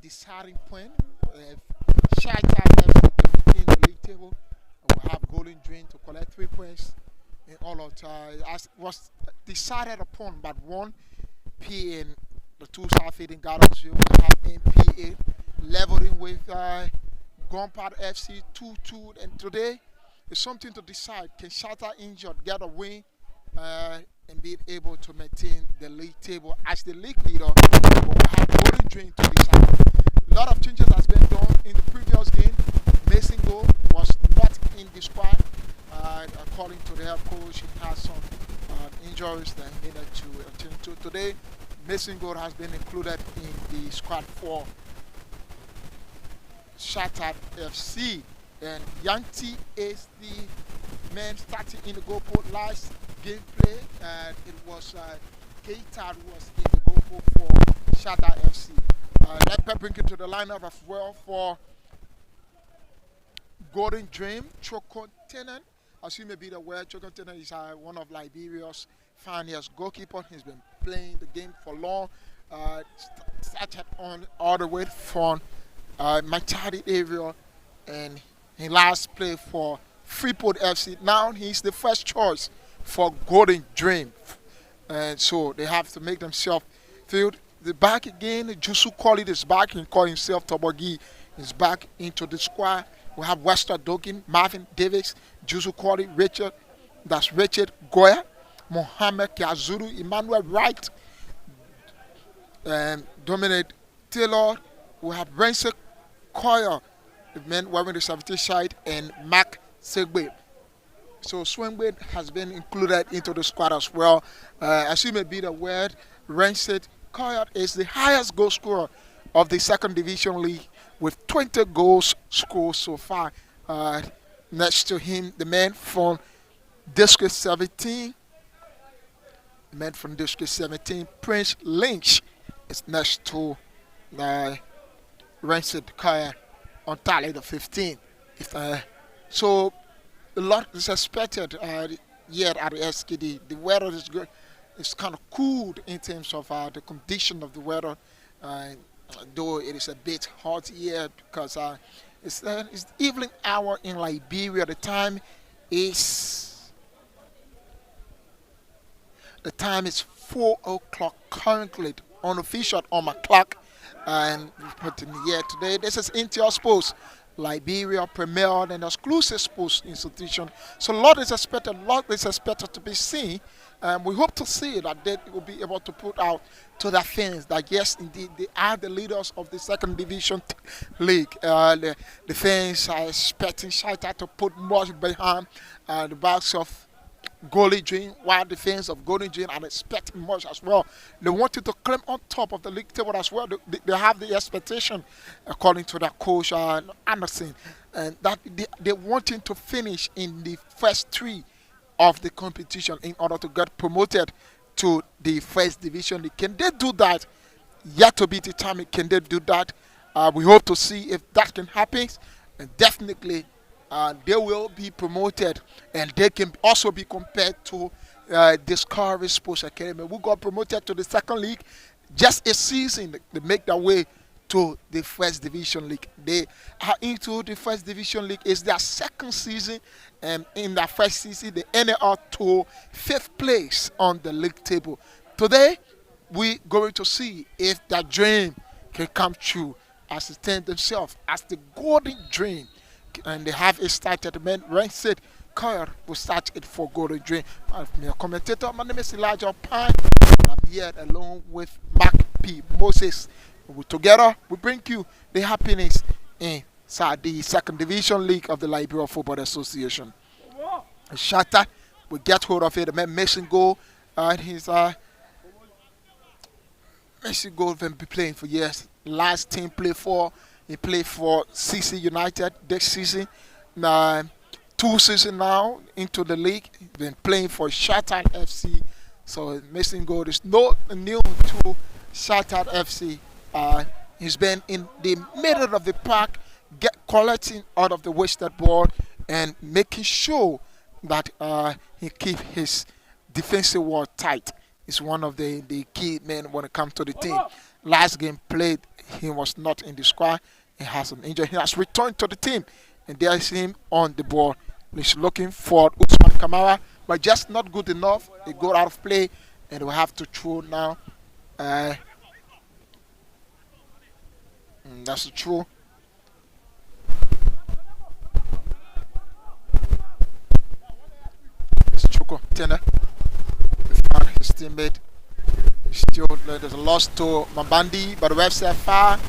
Deciding point. Shaita FC can maintain the league table. Will have Golden Dream to collect 3 points in all of as was decided upon but 1 p.m. The two South Eastern Gardens will have MPA leveling with Gunpowder FC 2-2, and today is something to decide. Can Shaita injured get a win and be able to maintain the league table as the league leader? But we have Golden Dream to decide. A lot of changes has been done in the previous game. Mason Gold was not in the squad. According to the head coach, he has some injuries that he needed to attend to. Today, Mason Gold has been included in the squad for Shaita FC. And Yanti is the man starting in the goalpost last gameplay. And it was Keita who was in the goalpost for Shaita FC. Let me bring it to the lineup as well for Golden Dream. Chokontenan, as you may be aware, Chokontenan is one of Liberia's finest goalkeepers. He's been playing the game for long. Started on all the way from Machadi area, and he last played for Freeport FC. Now he's the first choice for Golden Dream, and so they have to make themselves feel. The back again, Jusu Colley is back. He called himself Tobogi. Is back into the squad. We have Wester Dokin, Marvin Davis, Jusu Colley, Richard Goya, Mohamed Kiazuru, Emmanuel Wright, Dominic Taylor. We have Rense Koyer, the man wearing the 70 side, and Mark Segbe. So Swingbe has been included into the squad as well. As you may be aware, Rense Koyer is the highest goal scorer of the second division league with 20 goals scored so far. Next to him, the man from District 17, Prince Lynch, is next to Rancid Koyer on tally the 15. So a lot is expected here at the SKD. The weather is good. It's kind of cooled in terms of the condition of the weather, though it is a bit hot here because it's the evening hour in Liberia. The time is 4 o'clock currently, unofficial on my clock, and we put in here today. This is Intel Sports Liberia Premier and exclusive sports institution. So lot is expected to be seen. We hope to see that they will be able to put out to the fans that yes, indeed, they are the leaders of the second division league. The fans are expecting Shaita to put much behind the backs of Golden Dream, while the fans of Golden Dream are expecting much as well. They wanted to climb on top of the league table as well. They have the expectation, according to their coach Anderson, and that they wanting to finish in the first three of the competition in order to get promoted to the first division league. Can they do that? Yet to be determined. Can they do that? We hope to see if that can happen. And definitely, they will be promoted, and they can also be compared to Discovery Sports Academy, who got promoted to the second league just a season. They make their way to the first division league. They are into the first division league. It's their second season, and in their first season, they ended up to fifth place on the league table. Today, we're going to see if that dream can come true as they stand themselves as the Golden Dream. And they have it started. The man said, Kyle will start it for Golden Dream. I'm a commentator. My name is Elijah Pine. And I'm here along with Mark P. Moses. Together, we bring you the happiness inside the second division league of the Liberia Football Association. Shaita will get hold of it. The man Mason goal. And he's Mason goal been playing for years. Last team played for. He played for CC United this season. 2 seasons now into the league. Been playing for Shaita FC. So Mason goal is no new to Shaita FC. He's been in the middle of the park, collecting out of the wasted ball and making sure that he keep his defensive wall tight. He's one of the key men when it comes to the team. Last game played, he was not in the squad. He has an injury. He has returned to the team, and there is him on the ball. He's looking for Usman Kamara, but just not good enough. He got out of play, and we have to throw now. That's true. It's Choco Tena. He found his teammate. Still, there's a loss to Mabandi, but the website far.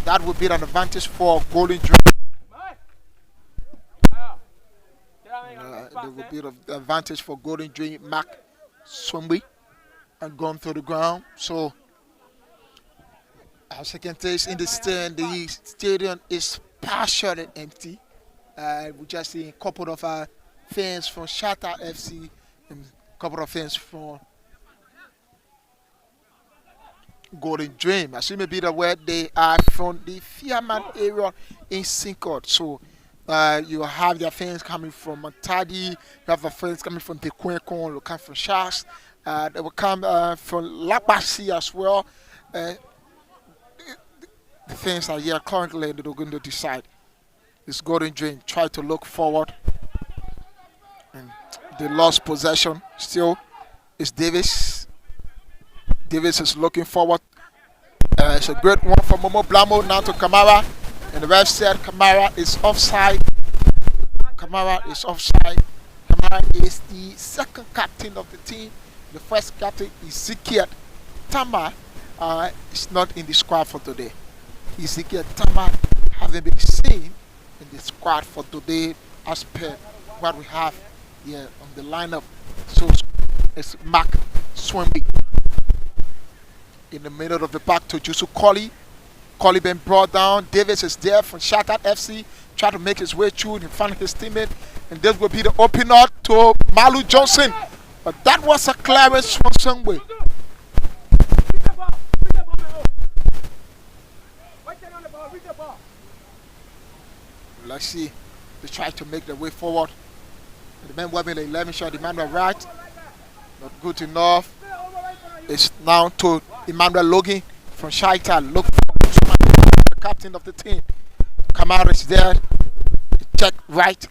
That would be an advantage for Golden Dream. There would be an advantage for Golden Dream. Mark Swimby and gone through the ground. So, as you can taste in the stadium is partially empty. We just see a couple of fans from Shaita FC and a couple of fans from Golden Dream. As you may be aware, they are from the Fiaman area in Sinkot. So you have their fans coming from Matadi, you have the fans coming from Tekwenkon, they come from Shas, they will come from Lapasi as well. The fans are here currently, they're going to decide. This Golden Dream try to look forward. And they lost possession still. It's Davis. Davis is looking forward. It's a great one from Momo Blamo now to Kamara. And the ref said Kamara is offside. Kamara is offside. Kamara is the second captain of the team. The first captain, Ezekiel Tama, is not in the squad for today. Ezekiel Tama having been seen in the squad for today as per what we have here on the lineup. So it's Mark Swimby. In the middle of the park to Jusu Colley. Colley been brought down. Davis is there from Shaita FC. Try to make his way through in front of his teammate. And this will be the opener to Malu Johnson. But that was a clearance from Sungwe. Let's see. They try to make their way forward. The man webbing the 11 shot. Emmanuel right. Not good enough. It's now to Emmanuel Logan from Shaita. Look for Usman, the captain of the team. Kamara is there. Check right.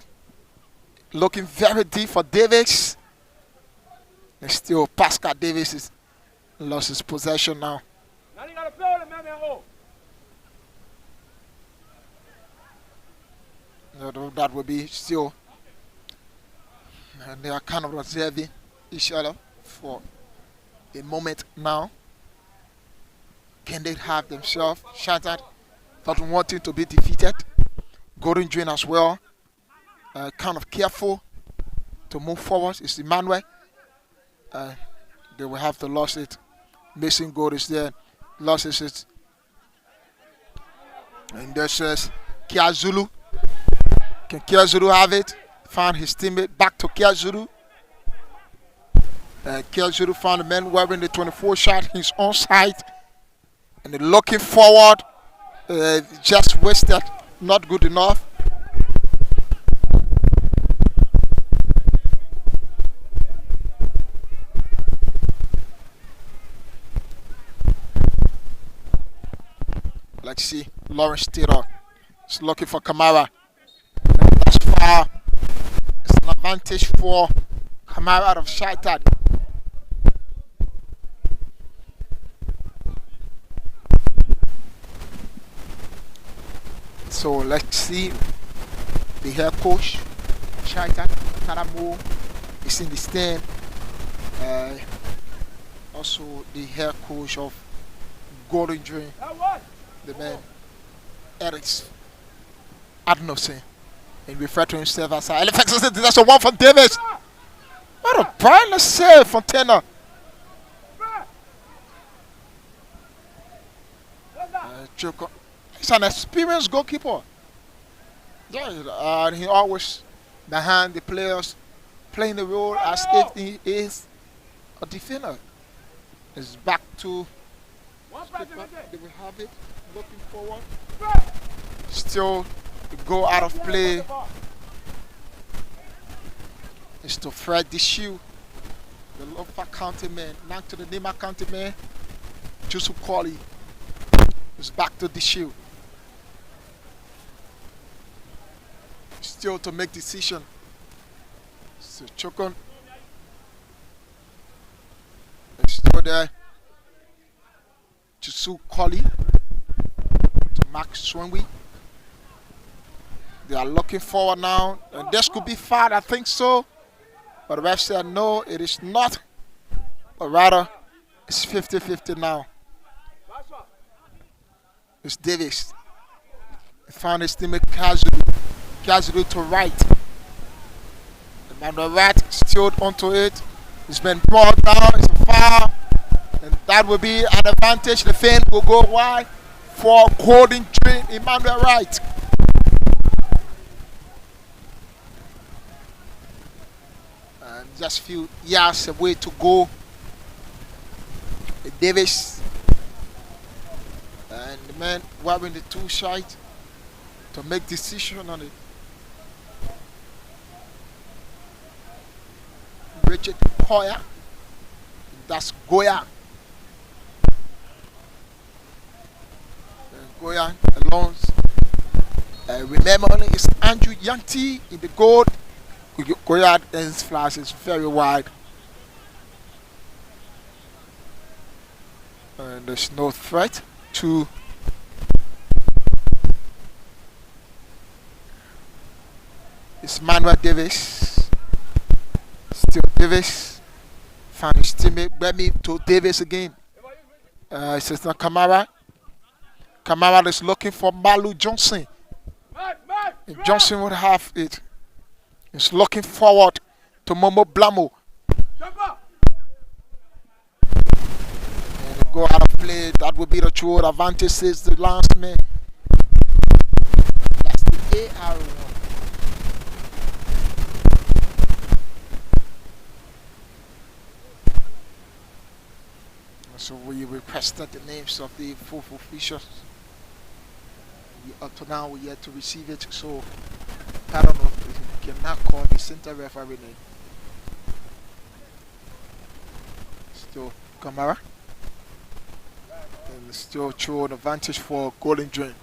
Looking very deep for Davis. And still Pascal Davis is lost his possession now. That will be still, and they are kind of observing each other for a moment now. Can they have themselves shattered? Not wanting to be defeated. Golden Drain as well. Kind of careful to move forward. It's Emmanuel. Uh, they will have to lose it. Missing goal is there. Loses it. And there says Kia Zulu. Can Kia Zulu have it? Found his teammate. Back to Kia Zulu. Kia Zulu found the man wearing the 24 shot. He's on side. And looking forward. Just wasted. Not good enough. Let's see. Lawrence Taylor is looking for Kamara. That's far. It's an advantage for Kamara out of Shaita. So let's see. The head coach, Shaita Karamo, is in the stand. Also, the head coach of Golden Dream, the man Eric Adnosen, and refer to himself as Halifax. That's a one from Davis. What a brilliant save, Fontana. He's an experienced goalkeeper. Yeah, and he always behind the players, playing the role as if he is a defender. It's back to skipper. They will have it. Looking forward. Still go out of play. It's to Fred the shoe. The Lofa County man. Now to the Nima County man. Joseph Quali. It's back to the shoe. Still to make decision. So Chokon is still there. Joseph Quali. Mark Swanwy. They are looking forward now. And this could be foul, I think so. But the ref said no, it is not. But rather, it's 50-50 now. It's Davis. He found his teammate Kazulu. Kazulu to right. The man on the right still onto it. It's been brought down. It's a foul. And that will be an advantage. The fan will go wide for Golden Dream, Emmanuel Wright. And just a few yards away to go. Davis and the man wearing the two shite to make decision on it. Richard Hoyer. That's Goya. Goya alone. Remember, it's Andrew Yanti in the goal. Goya ends flash is very wide. And there's no threat to it's Manuel Davis. Still Davis. Found his teammate. Bemi to Davis again. It's not Kamara. Kamara is looking for Malu Johnson. And Johnson would have it. He's looking forward to Momo Blamo. And they go out of play. That will be the true advantage, says the last man. That's the AR one. So we requested the names of the fourth officials. Up to now we yet to receive it, so I don't know if we cannot call the center referee name. Still Kamara. And still throw an advantage for Golden Drain.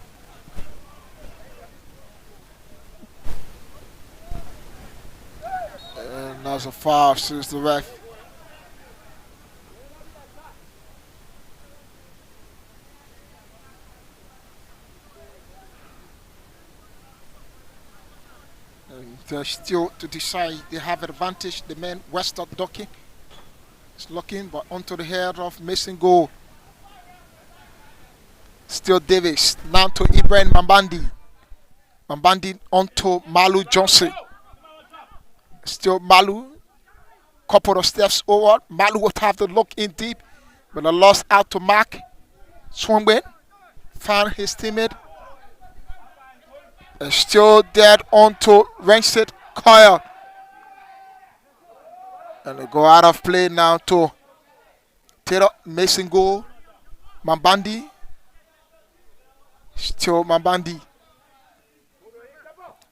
And that's a foul, says the ref. They're still to decide. They have advantage. The man West of ducking. It's looking, but onto the head of Mason goal. Still Davis. Now to Ibrahim Mambandi. Mambandi onto Malu Johnson. Still Malu. Couple of steps forward. Malu would have to look in deep. But a lost out to Mark. Swangben. Found his teammate. And still dead onto Rancid Coyle. And they go out of play now to Taylor Mason goal. Mambandi. Still Mambandi.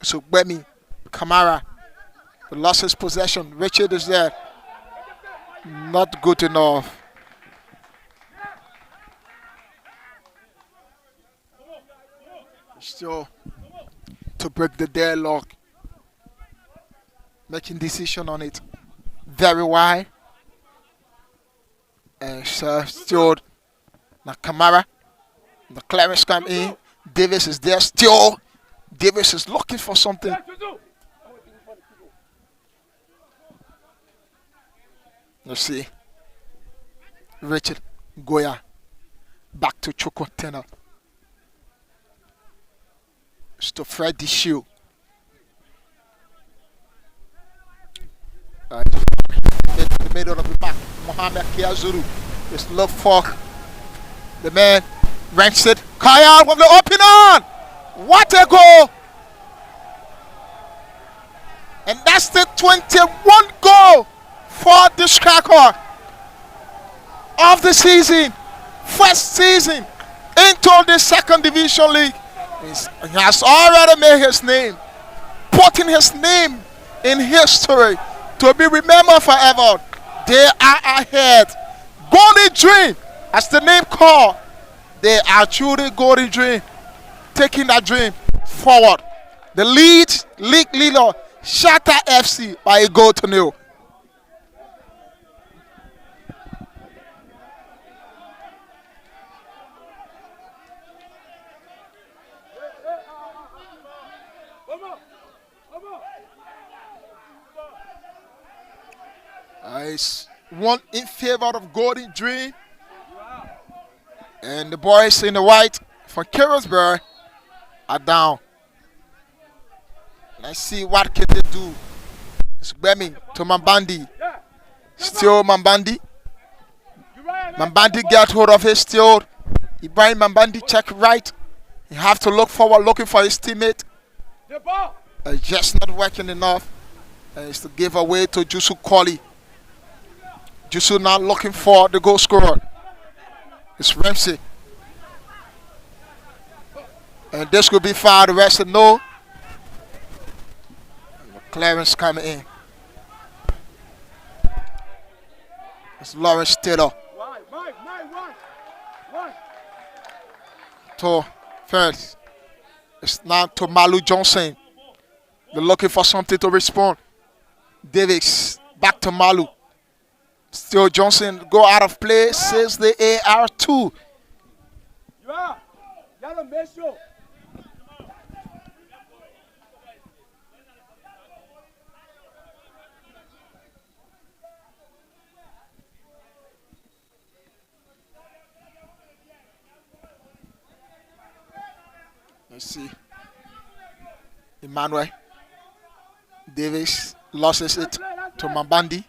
So Bemi. Kamara. Lost his possession. Richard is there. Not good enough. Still to break the deadlock. Making decision on it. Very wide. And still now Kamara. The clearance come in. Davis is there still. Davis is looking for something. Let's see. Richard Goya. Back to Choco Tenor. It's to Fred Shield. In the middle of the back, Mohamed Kiazuru. Just look for the man. Rancid. Kaya with the open on. What a goal! And that's the 21 goal for the striker of the season. First season into the second division league. He has already made his name, putting his name in history to be remembered forever. They are ahead. Golden Dream, as the name called. They are truly Golden Dream, taking that dream forward. The league leader, Shaita FC, by a goal to nil. It's one in favor of Golden Dream. And the boys in the white for Carrollsbury are down. Let's see what can they do. It's Bemi to Mambandi. Still Mambandi. Mambandi get hold of his still. Ibrahim Mambandi check right. He have to look forward, looking for his teammate. It's just not working enough. And it's to give away to Jusu Koli. Jusu now looking for the goal scorer. It's Ramsey. And this could be foul. The rest said no. Clarence coming in. It's Lawrence Taylor. To first. It's now to Malu Johnson. They're looking for something to respond. Davis. Back to Malu. Still Johnson go out of play. Says the AR2. Let's see. Emmanuel Davis loses it to Mambandi.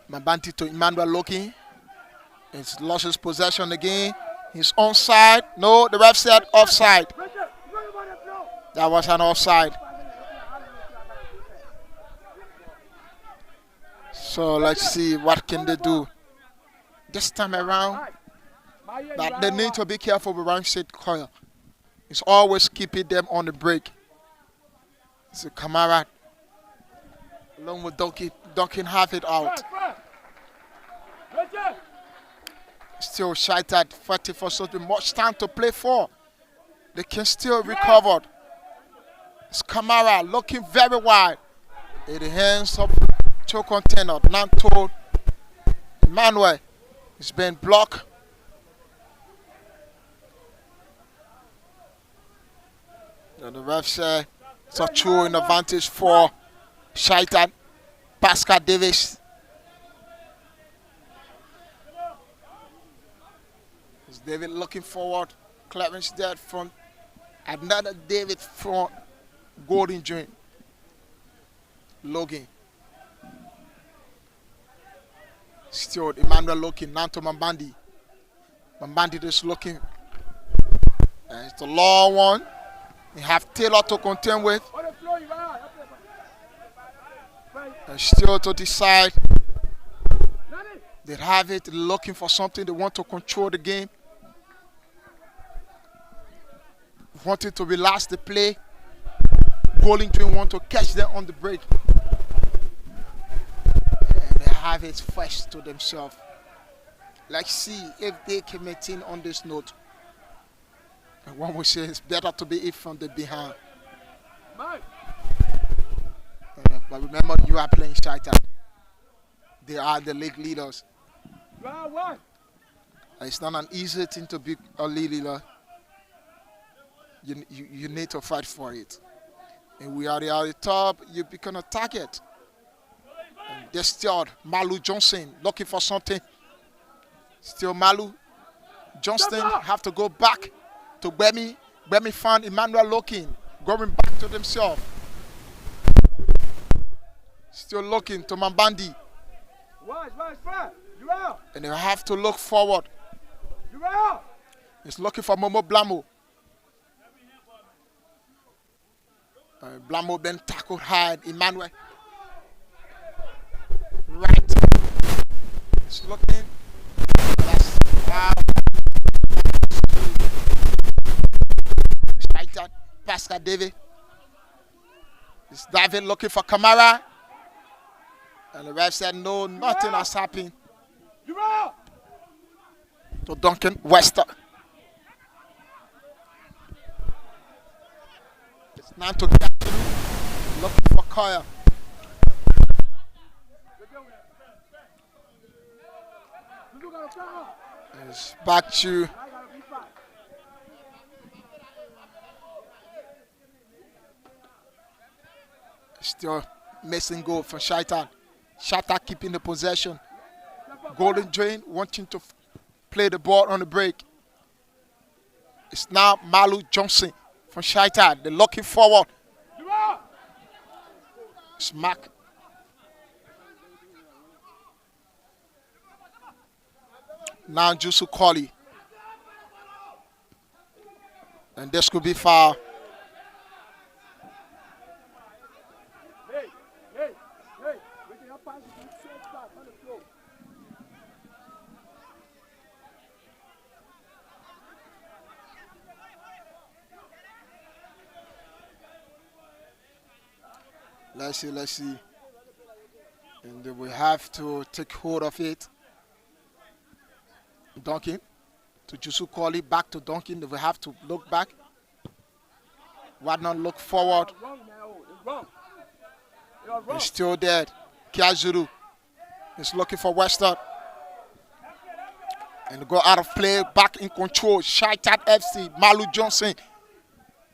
Mambandi to Emmanuel looking. It's lost his possession again. He's onside. No, the ref said offside. That was an offside. So let's see what can they do. This time around, that they need to be careful with Rancid Coyle. It's always keeping them on the break. So Kamara, along with Duncan have it out. Still Shaita 44 something. Much time to play for. They can still recover. It's Kamara looking very wide. In the hands of two container. Now told Emmanuel. It's been blocked. And the ref said It's a true advantage for Shaita. Pascal Davis. Is David looking forward? Clarence dead front. Another David front. Golden Dream. Logan. Still Emmanuel looking. Now to Mambandi. Mambandi is looking. And it's a long one. You have Taylor to contend with. And still to decide. They have it looking for something. They want to control the game. Wanting to relax the play. Golden Dream want to catch them on the break. And they have it fresh to themselves. Let's see if they can maintain on this note. And one would say it's better to be it from the behind. But remember, you are playing Shaita. They are the league leaders. It's not an easy thing to be a league leader. You need to fight for it. And we are at the top. You become a target. And they still Malu Johnson looking for something. Still Malu Johnston have to go back to Gbemi. Gbemi found Emmanuel looking, going back to themselves. Still looking to Mambandi. And they have to look forward. He's looking for Momo Blamo. Blamo then tackled hard. Emmanuel. Right. He's looking. That's how. Shaita. Pascal David. He's David looking for Kamara. And the ref said no, nothing has happened. To Duncan Wester. It's now to Katulu. Looking for Kaya. It's back to still missing goal from Shaita. Shaita keeping the possession. Golden Drain wanting to play the ball on the break. It's now Malu Johnson from Shaita. They're looking forward. Smack. Now Jusu Koli. And this could be foul. Let's see. And we have to take hold of it. Duncan to Jusu Koli, back to Duncan. They will have to look back. Why not look forward? He's still dead. Kiazuru is looking for Western. And go out of play, back in control. Shaita FC, Malu Johnson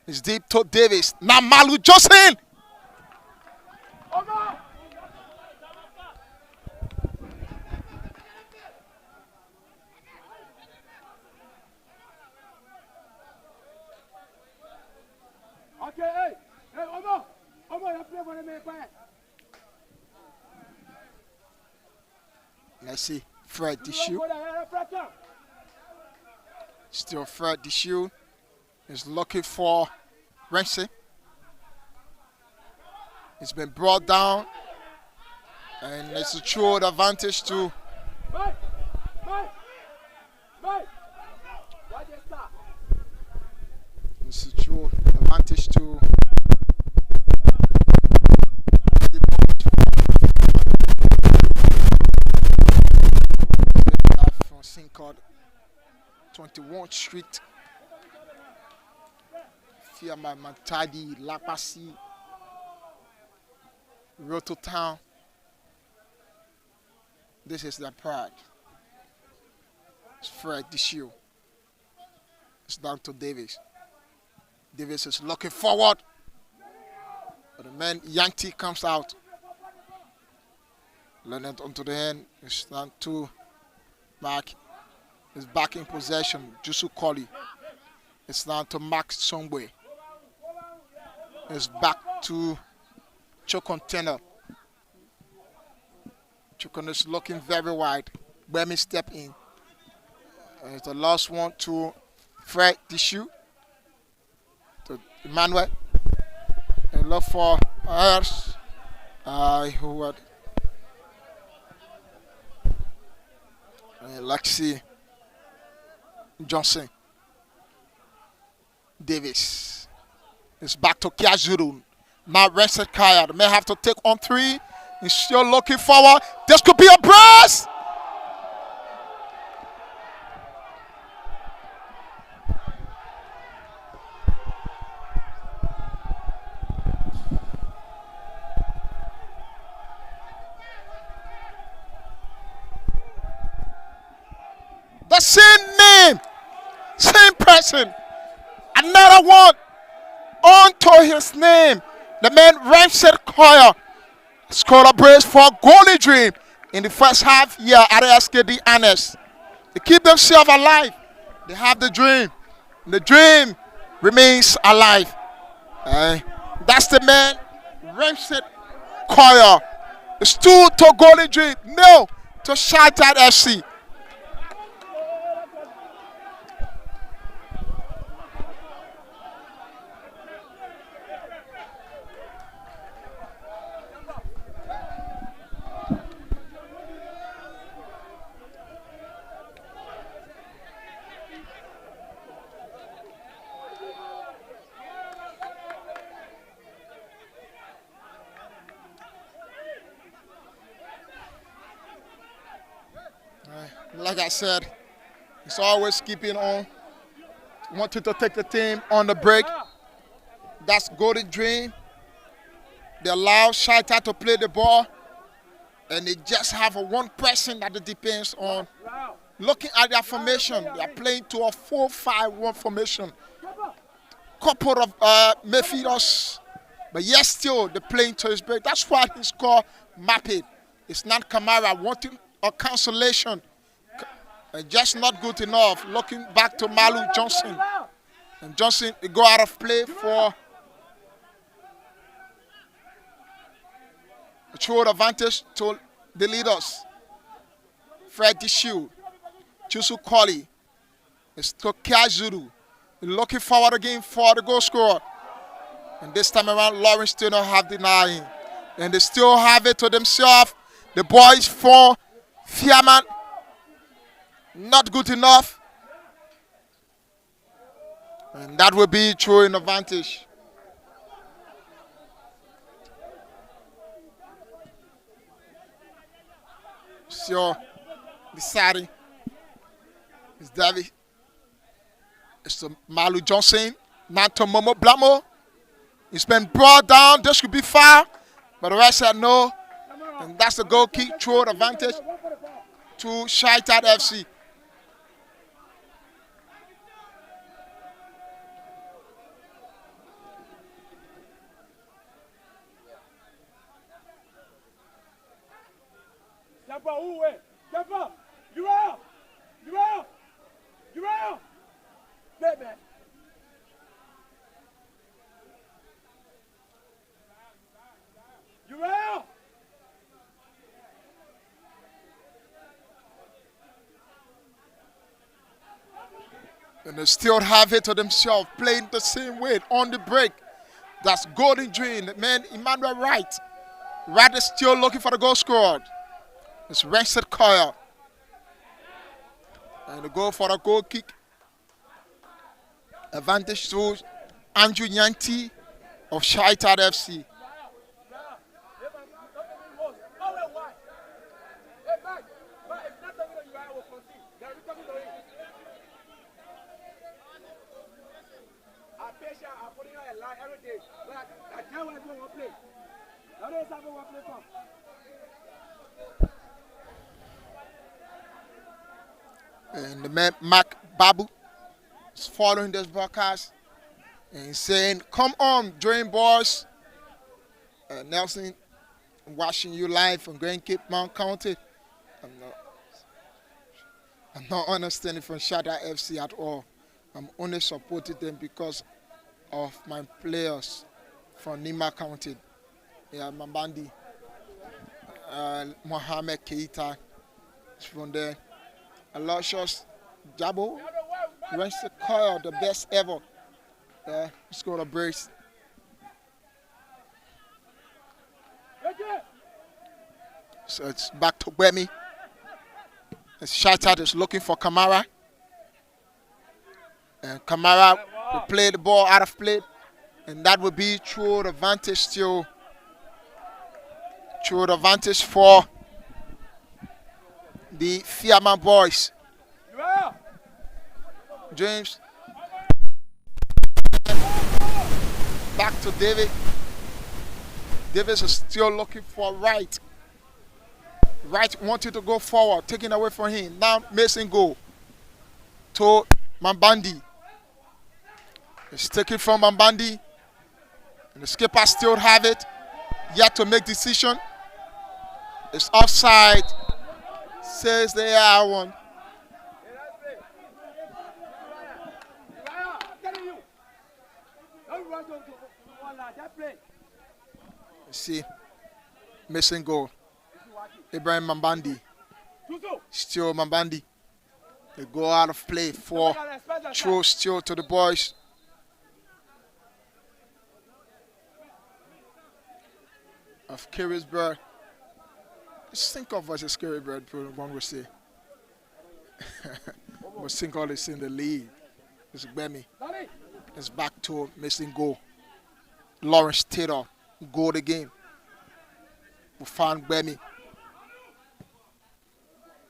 is deep to Davis. Now Malu Johnson. Let's see, Fred Dishu. Still Fred Dishu is looking for Renzi. It's been brought down, and it's a true advantage to it's a true advantage to from Sincard 21st Street, Fiamma Mantadi, Lapasi, Roto Town. This is the pride. It's Fred Dishu. It's down to Davis. Davis is looking forward. The man Yanti comes out. Leonard onto the end. It's down to Mark. Is back in possession. Jusu Koli. It's down to Mark Songwe. It's back to Chokontena. Chokon is looking very wide. Bemi step in. It's the last one to Fred Tissue. To Emmanuel. And look for us. Who had Lexi Johnson. Davis. It's back to Kiazuru. Now Renset Kaya. They may have to take on 3. He's still looking forward. This could be a brace. The same name, same person, another one onto his name. The man Ramsey Koyer scored a brace for Golden Dream in the first half here at SKD Annex. They keep themselves alive. They have the dream. The dream remains alive. That's the man Ramsey Koyer. It's 2 to Golden Dream, no to Shaita FC. Like I said, it's always keeping on. Wanted to take the team on the break. That's Golden Dream. They allow Shaita to play the ball. And they just have one person that it depends on. Looking at their formation, they are playing to a 4-5-1 formation. Couple of midfielders. But yes, still, they're playing to his break. That's why he's called Mapid. It's not Kamara wanting a cancellation. Just not good enough. Looking back to Malu Johnson. And Johnson, they go out of play for a true advantage to the leaders. Fred Tissue. Chusu Koli. It's to Kiazuru. Looking forward again for the goal scorer. And this time around, Lawrence still not have denying. And they still have it to themselves. The boys for Fiaman. Not good enough. And that will be true in advantage. So, deciding is David. It's to Malu Johnson. Not to Momo Blamo. It's been brought down. This could be foul. But the rest said no. And that's the goal kick. True advantage to Shaita FC. And they still have it to themselves, playing the same way on the break. That's Golden Dream. The man, Emmanuel Wright. Wright is still looking for the goal scored. It's Renset Koyer. And they go for a goal kick. Advantage to Andrew Yanti of Shaita FC. And the man, Mark Babu, is following this broadcast and saying, come on, Dream Boys. Nelson, watching you live from Grand Cape Mount County. I'm not, I'm not understanding from Shaita FC at all. I'm only supporting them because of my players from Nima County. Yeah, Mambandi, Mohamed Keita is from there. Aloysius Jabo, ranks the Coil, the best ever. Scored a brace. So it's back to Gbemi. Shaita is looking for Kamara. And Kamara will play the ball out of play. And that will be true advantage to true advantage for the Fiamma boys. James. Back to David. Davis is still looking for Wright. Wright wanted to go forward, taking away from him. Now Mason go to Mambandi. It's taken from Mambandi. And the skipper still have it. Yet to make decision. It's offside. Says the air one. See, missing goal. Ibrahim Mambandi. Still Mambandi. They go out of play for throw still to the boys. Of Carrisburg. Just think of versus Carrisburg, one would say. But think all is in the league. It's Gbemi. It's back to missing goal. Lawrence Taylor. Goal again. We found Gbemi.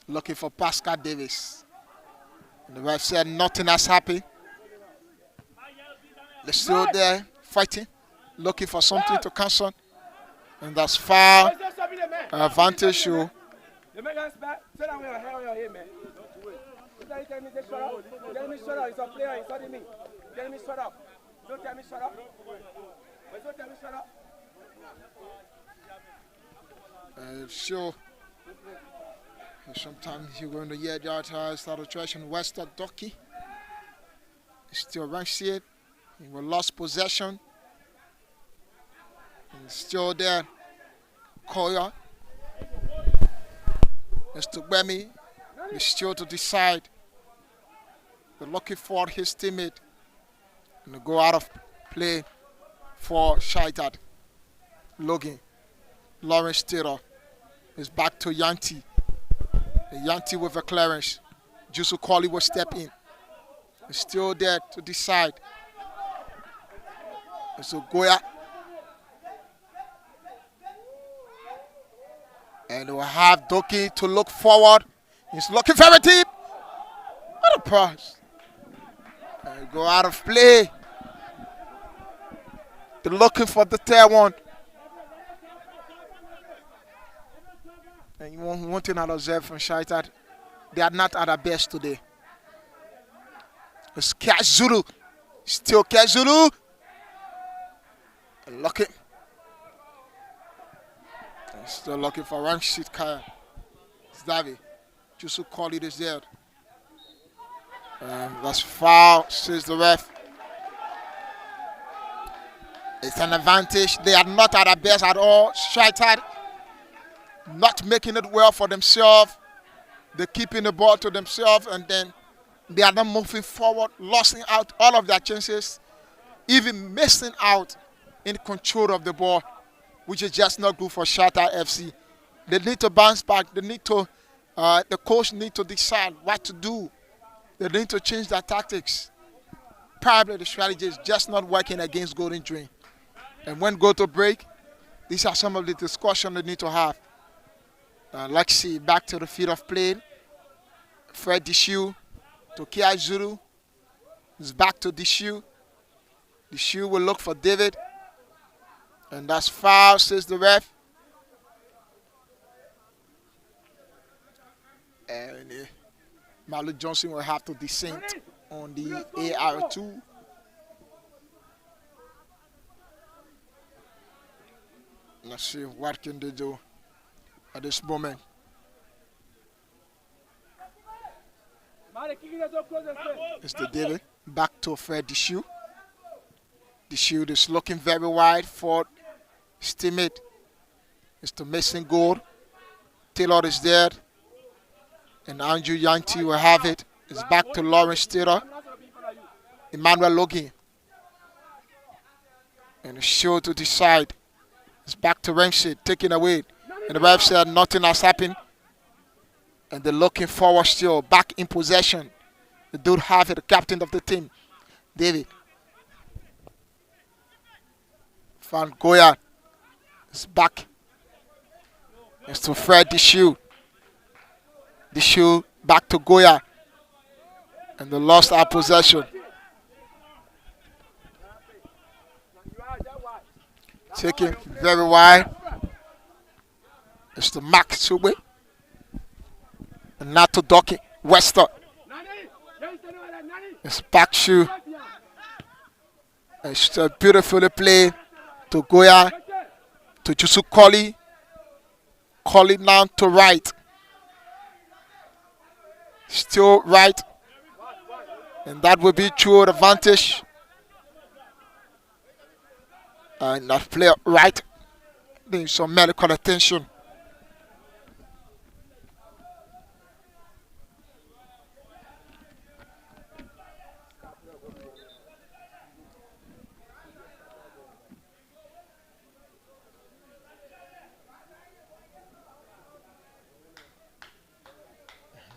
Looking for Pascal Davis. And the ref said nothing has happened. They're still there fighting. Looking for something to cancel. And that's foul. Advantage show. Sure. Sometimes you're going to hear the start of trashing Wester Docky. Still ranks it. He was lost possession. And still there. Koya. Mr. Gbemi is still to decide. They're looking for his teammate. And they go out of play for Shaita. Logan. Lawrence Taylor is back to Yanti. Yanti with a clearance. Jusu Colley will step in. He's still there to decide. And so Goya. And we'll have Doki to look forward. He's looking very deep. What a pass. And go out of play. They're looking for the third one. And one thing I'll observe from Shaita, they are not at their best today. It's Kazulu. Still Kazulu. Looking. Still looking for Ramshit Kaya. It's Davi. Jusu Colley is there. That's foul, says the ref. It's an advantage. They are not at their best at all. Shaita not making it well for themselves. They're keeping the ball to themselves, and then they are not moving forward, losing out all of their chances, even missing out in control of the ball, which is just not good for Shaita FC. They need to bounce back. They need to, the coach need to decide what to do. They need to change their tactics. Probably the strategy is just not working against Golden Dream. And when go to break, these are some of the discussions they need to have. Let's see, back to the field of play. Fred Dishu to Kia Zulu. It's back to Dishu. Dishu will look for David. And that's foul, says the ref. And Malu Johnson will have to descend on the AR2. Let's see what can they do at this moment. It's the David. Back to Fred the Shoe. The Shield is looking very wide for his teammate. It's the missing goal. Taylor is there. And Andrew Yanti will have it. It's back to Lawrence Taylor. Emmanuel Logan. And the Shield to the side. It's back to Ramsey, taken away. And the ref said nothing has happened. And they're looking forward still. Back in possession. They do have it, the captain of the team. David. Van Goya is back. It's to Fred the Shoe. The Shoe back to Goya. And they lost our possession. Taking very wide. It's to Mark Sube. And not to Docky. Wester. It's back Shoe. It's a beautifully played to Goya. To Jusu Colley. Colley now to right. Still right. And that will be true advantage. And that player right. Needs some medical attention.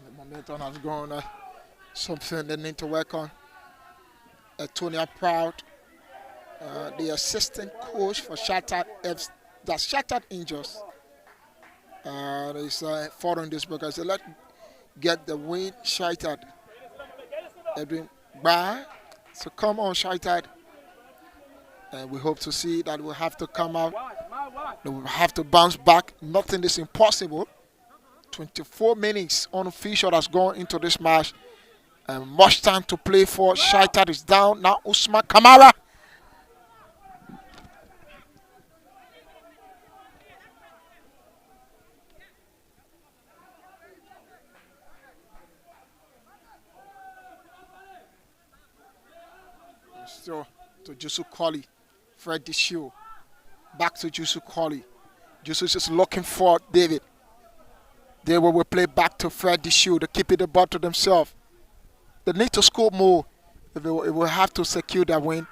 The momentum has gone. Something they need to work on. Tonya Proud. The assistant coach for Shaita FC, that Shaita Angels, is following this because they let get the win. Shaita Edwin Bar, so come on Shaita, and we hope to see that we'll have to come out. They will have to bounce back. Nothing is impossible. 24 minutes unofficial has gone into this match, and much time to play for. Shaita is down now. Usman Kamara. Still to Jusu Colley. Fred the Shoe. Back to Jusu Colley. Jusu is looking for David. They will play back to Fred the Shoe. They keep it the ball to themselves. They need to score more. If they will have to secure that win,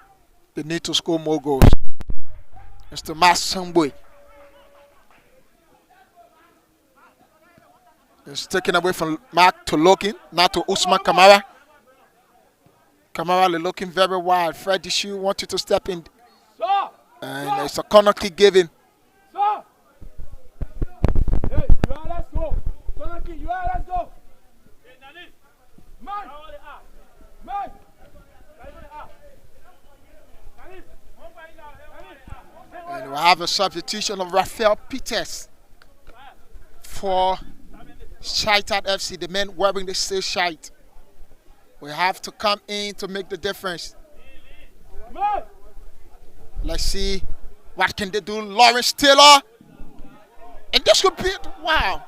they need to score more goals. It's to Mas Sambwe. It's taken away from Mark to Logan. Now to Usman Kamara. Kamara looking very wide. Fred the Shoe wanted to step in. And it's a corner kick given. And we'll have a substitution of Raphael Peters for Shaita FC, the men wearing the steel shite. We have to come in to make the difference. Let's see what can they do. Lawrence Taylor. And this would be, wow.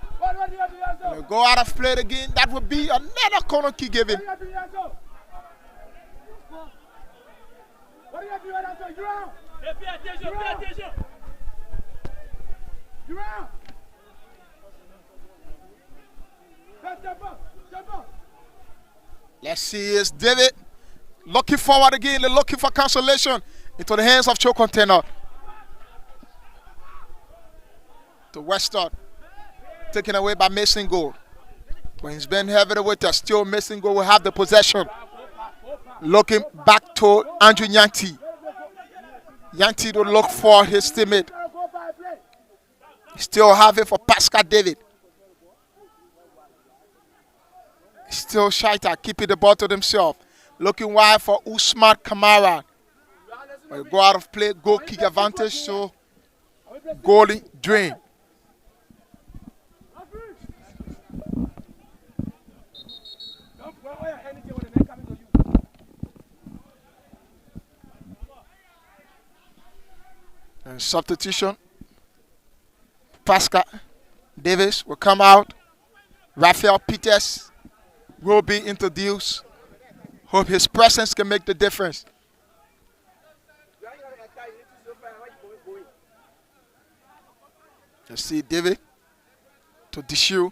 They go out of play again. That would be another corner kick given. Let's see, it's David looking forward again. They're looking for cancellation into the hands of Cho Container. To Western. Taken away by Mason Gold. When he's been heavy with us, still Mason Gold will have the possession. Looking back to Andrew Yanti. Yanti to look for his teammate. Still have it for Pascal David. Still Shaita keeping the ball to themselves. Looking wide for Usman Kamara. Go out of play, goal kick advantage, so goalie drain. And substitution Pascal Davis will come out. Raphael Peters will be introduced. Hope his presence can make the difference. You see David to Dishu.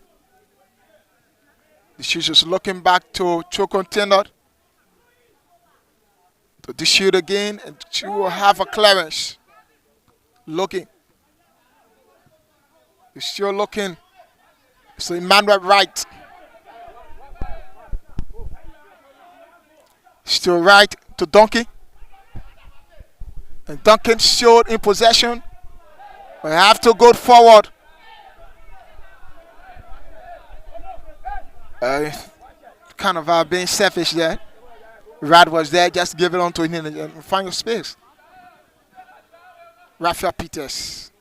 Dishu is looking back to Chokon Tenor. To Dishu again, and she will have a clearance. Looking. Dishu looking. So Emmanuel Wright. Still right to Donkey. And Duncan showed in possession. We have to go forward. Kind of being selfish there. Rad was there, just give it on to him and find your space. Raphael Peters.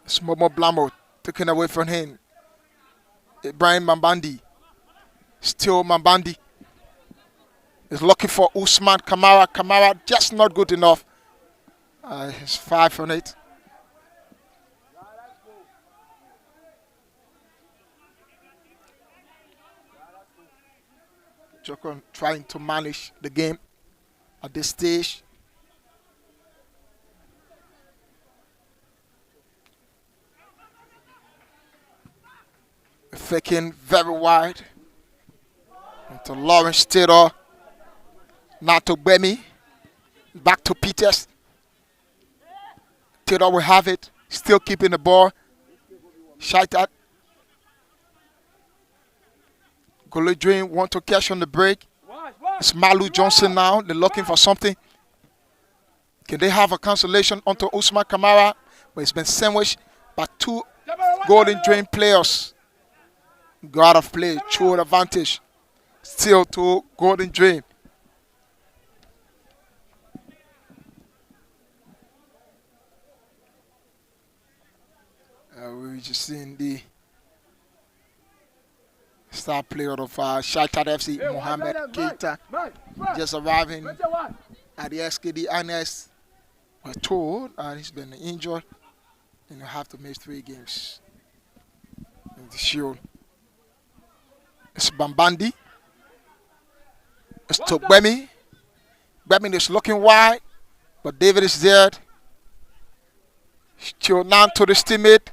It's Momo Blamo taken away from him. Ibrahim Mambandi. Still Mambandi. Is looking for Usman Kamara. Kamara just not good enough. He's 5 on 8. Jokon trying to manage the game at this stage. Faking very wide. To Lawrence Taylor. Now to Bemi. Back to Peters. Taylor will have it. Still keeping the ball. Shaita. Golodrin want to catch on the break. It's Malu Johnson now. They're looking for something. Can they have a cancellation onto Usman Kamara? But it's been sandwiched by 2 Golden Drain players. Go out of play. True advantage. Still to Golden Drain. We're just seeing the star player of Shaita FC, Mohamed Keita, just arriving at the SKD Annex. We're told he's been injured and he'll have to miss 3 games in the Shield. It's Bambandi. It's to Bemi. Bemi is looking wide, but David is there. Still now to the teammate.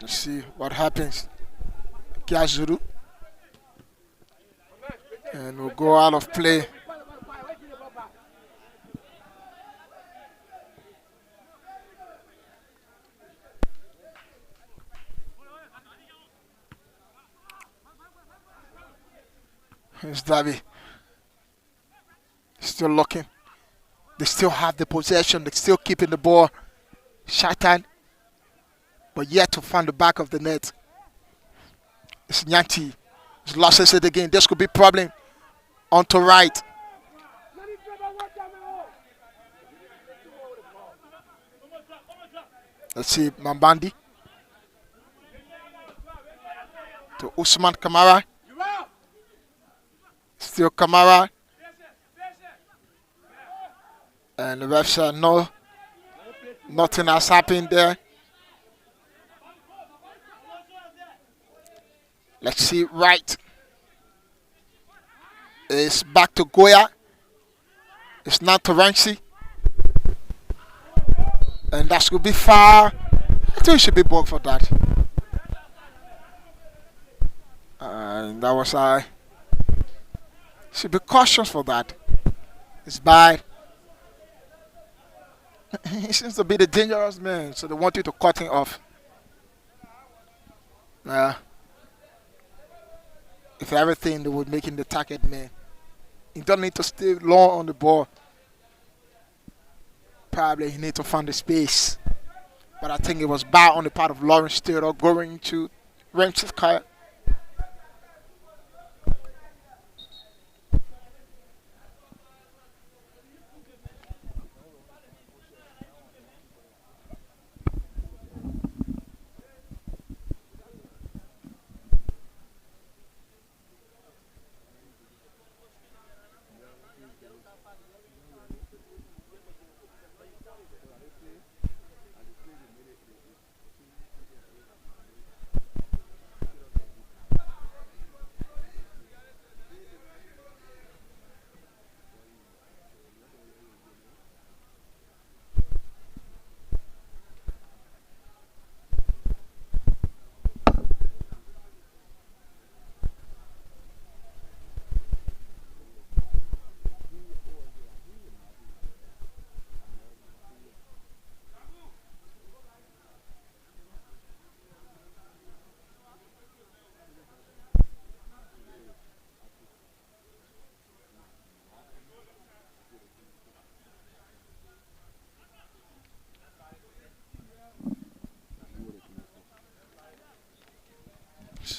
Let's see what happens. Kiazuru. And we'll go out of play. Here's Davy. Still looking. They still have the possession. They're still keeping the ball. Shatan. But yet to find the back of the net. It's Nyanti. He's lost it again. This could be a problem. On to right. Let's see Mambandi. To Usman Kamara. Still Kamara. And the ref said no. Nothing has happened there. Let's see right. It's back to Goya. It's not to Ranchi. And that should be far. I think it should be booked for that. And that was should be cautious for that. It's bad. He seems to be the dangerous man, so they want you to cut him off. If everything, they would make him the target man. He don't need to stay long on the ball. Probably he need to find the space. But I think it was bad on the part of Lawrence Taylor going to Ramsey's car.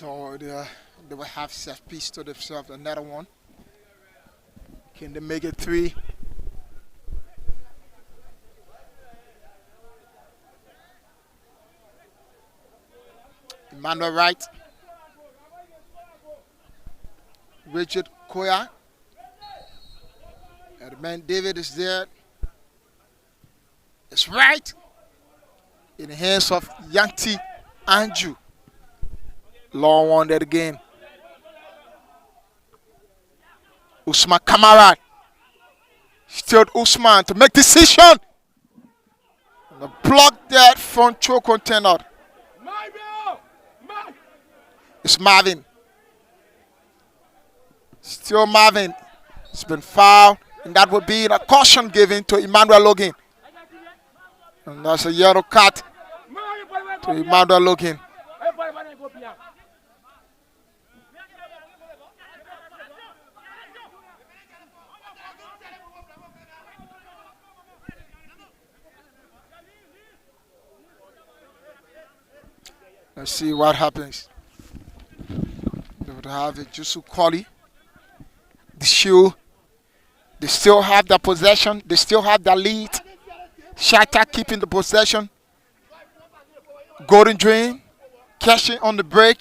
So they will have set piece to themselves. Another one. Can they make it three? Emmanuel Wright. Richard Koya. And the man David is there. It's right in the hands of Yanti Andrew. Long one there again. Usman Kamara. Still Usman to make decision. And the block that front throw contender. It's Marvin. Still Marvin. It's been fouled. And that would be a caution given to Emmanuel Logan. And that's a yellow card to Emmanuel Logan. Let's see what happens. They would have a Jusu Koli. The shoe. They still have the possession. They still have the lead. Shaita keeping the possession. Golden Dream cashing on the break.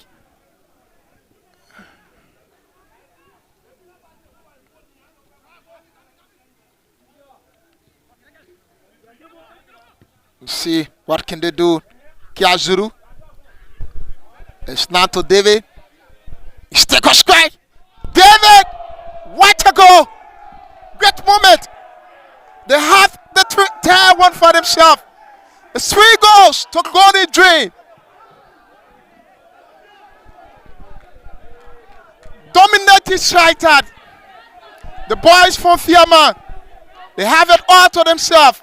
We'll see what can they do. Kiazuru. It's now to David. He's take a strike. David! What a goal! Great moment. They have the third one for themselves. It's 3 goals to Golden Dream. Dominated Shaita. The boys from Fiaman. They have it all to themselves.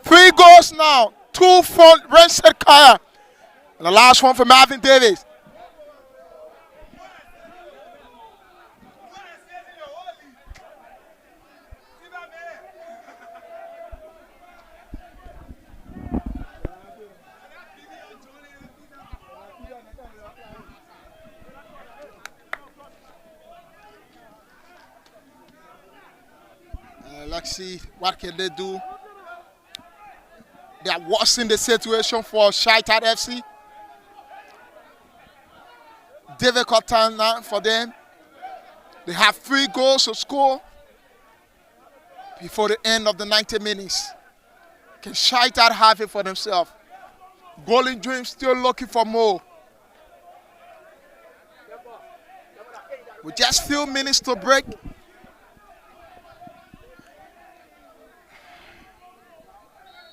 3 goals now. 2 from Renset Kaya. And the last one for Marvin Davis. Let's see what can they do. They are worsening the situation for Shaita FC. Difficult time now for them. They have 3 goals to score before the end of the 90 minutes. Can Shaita have it for themselves? Golden Dream still looking for more. With just few minutes to break.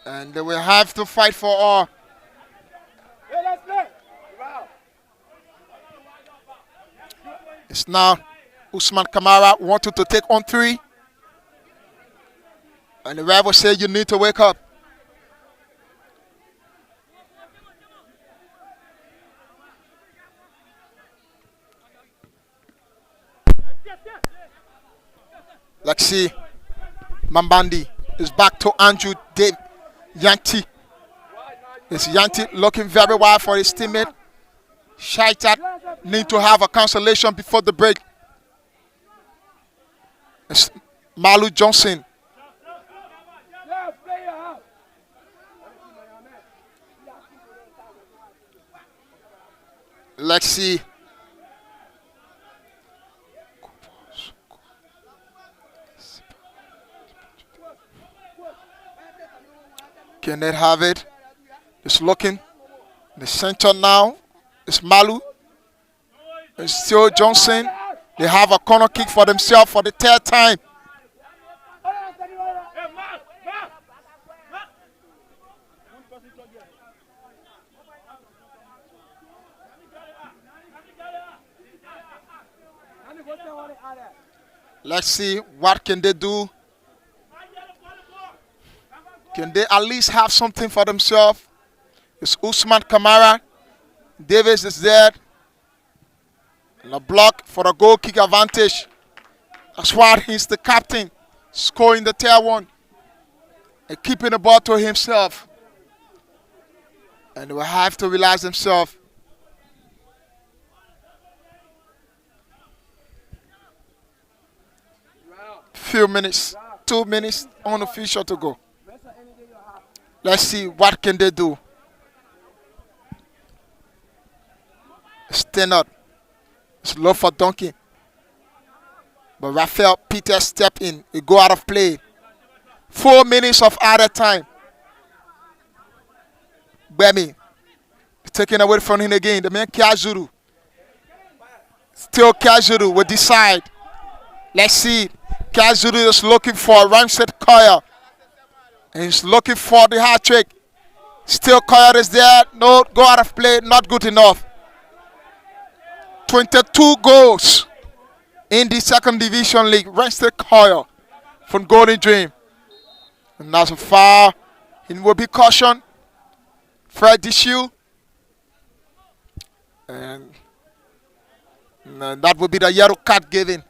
And they will have to fight for all. It's now Usman Kamara wanted to take on 3. And the ref will say you need to wake up. Let's see. Mambandi is back to Andrew Dave. Yanti. It's Yanti looking very wide for his teammate. Shaita need to have a cancellation before the break. It's Malu Johnson. Let's see. Can they have it? It's looking. The center now is Malu. It's still Johnson. They have a corner kick for themselves for the 3rd time. Let's see what can they do. Can they at least have something for themselves? It's Usman Kamara. Davis is there. And a block for a goal kick advantage. That's why he's the captain. Scoring the 3rd one. And keeping the ball to himself. And they will have to relax themselves. Few minutes, 2 minutes unofficial to go. Let's see what can they do. Stand up. It's low for Duncan. But Raphael Peter step in. He go out of play. 4 minutes of added time. Bemi. Taken away from him again. The man Kazuru. Still Kazuru will decide. Let's see. Kazuru is looking for Ramsey Koya. And he's looking for the hat trick. Still Koya is there. No, go out of play. Not good enough. 22 goals in the second division league. Ramsey Koya from Golden Dream. And that's a foul. It will be caution. Fred Dishu. And that will be the yellow card given.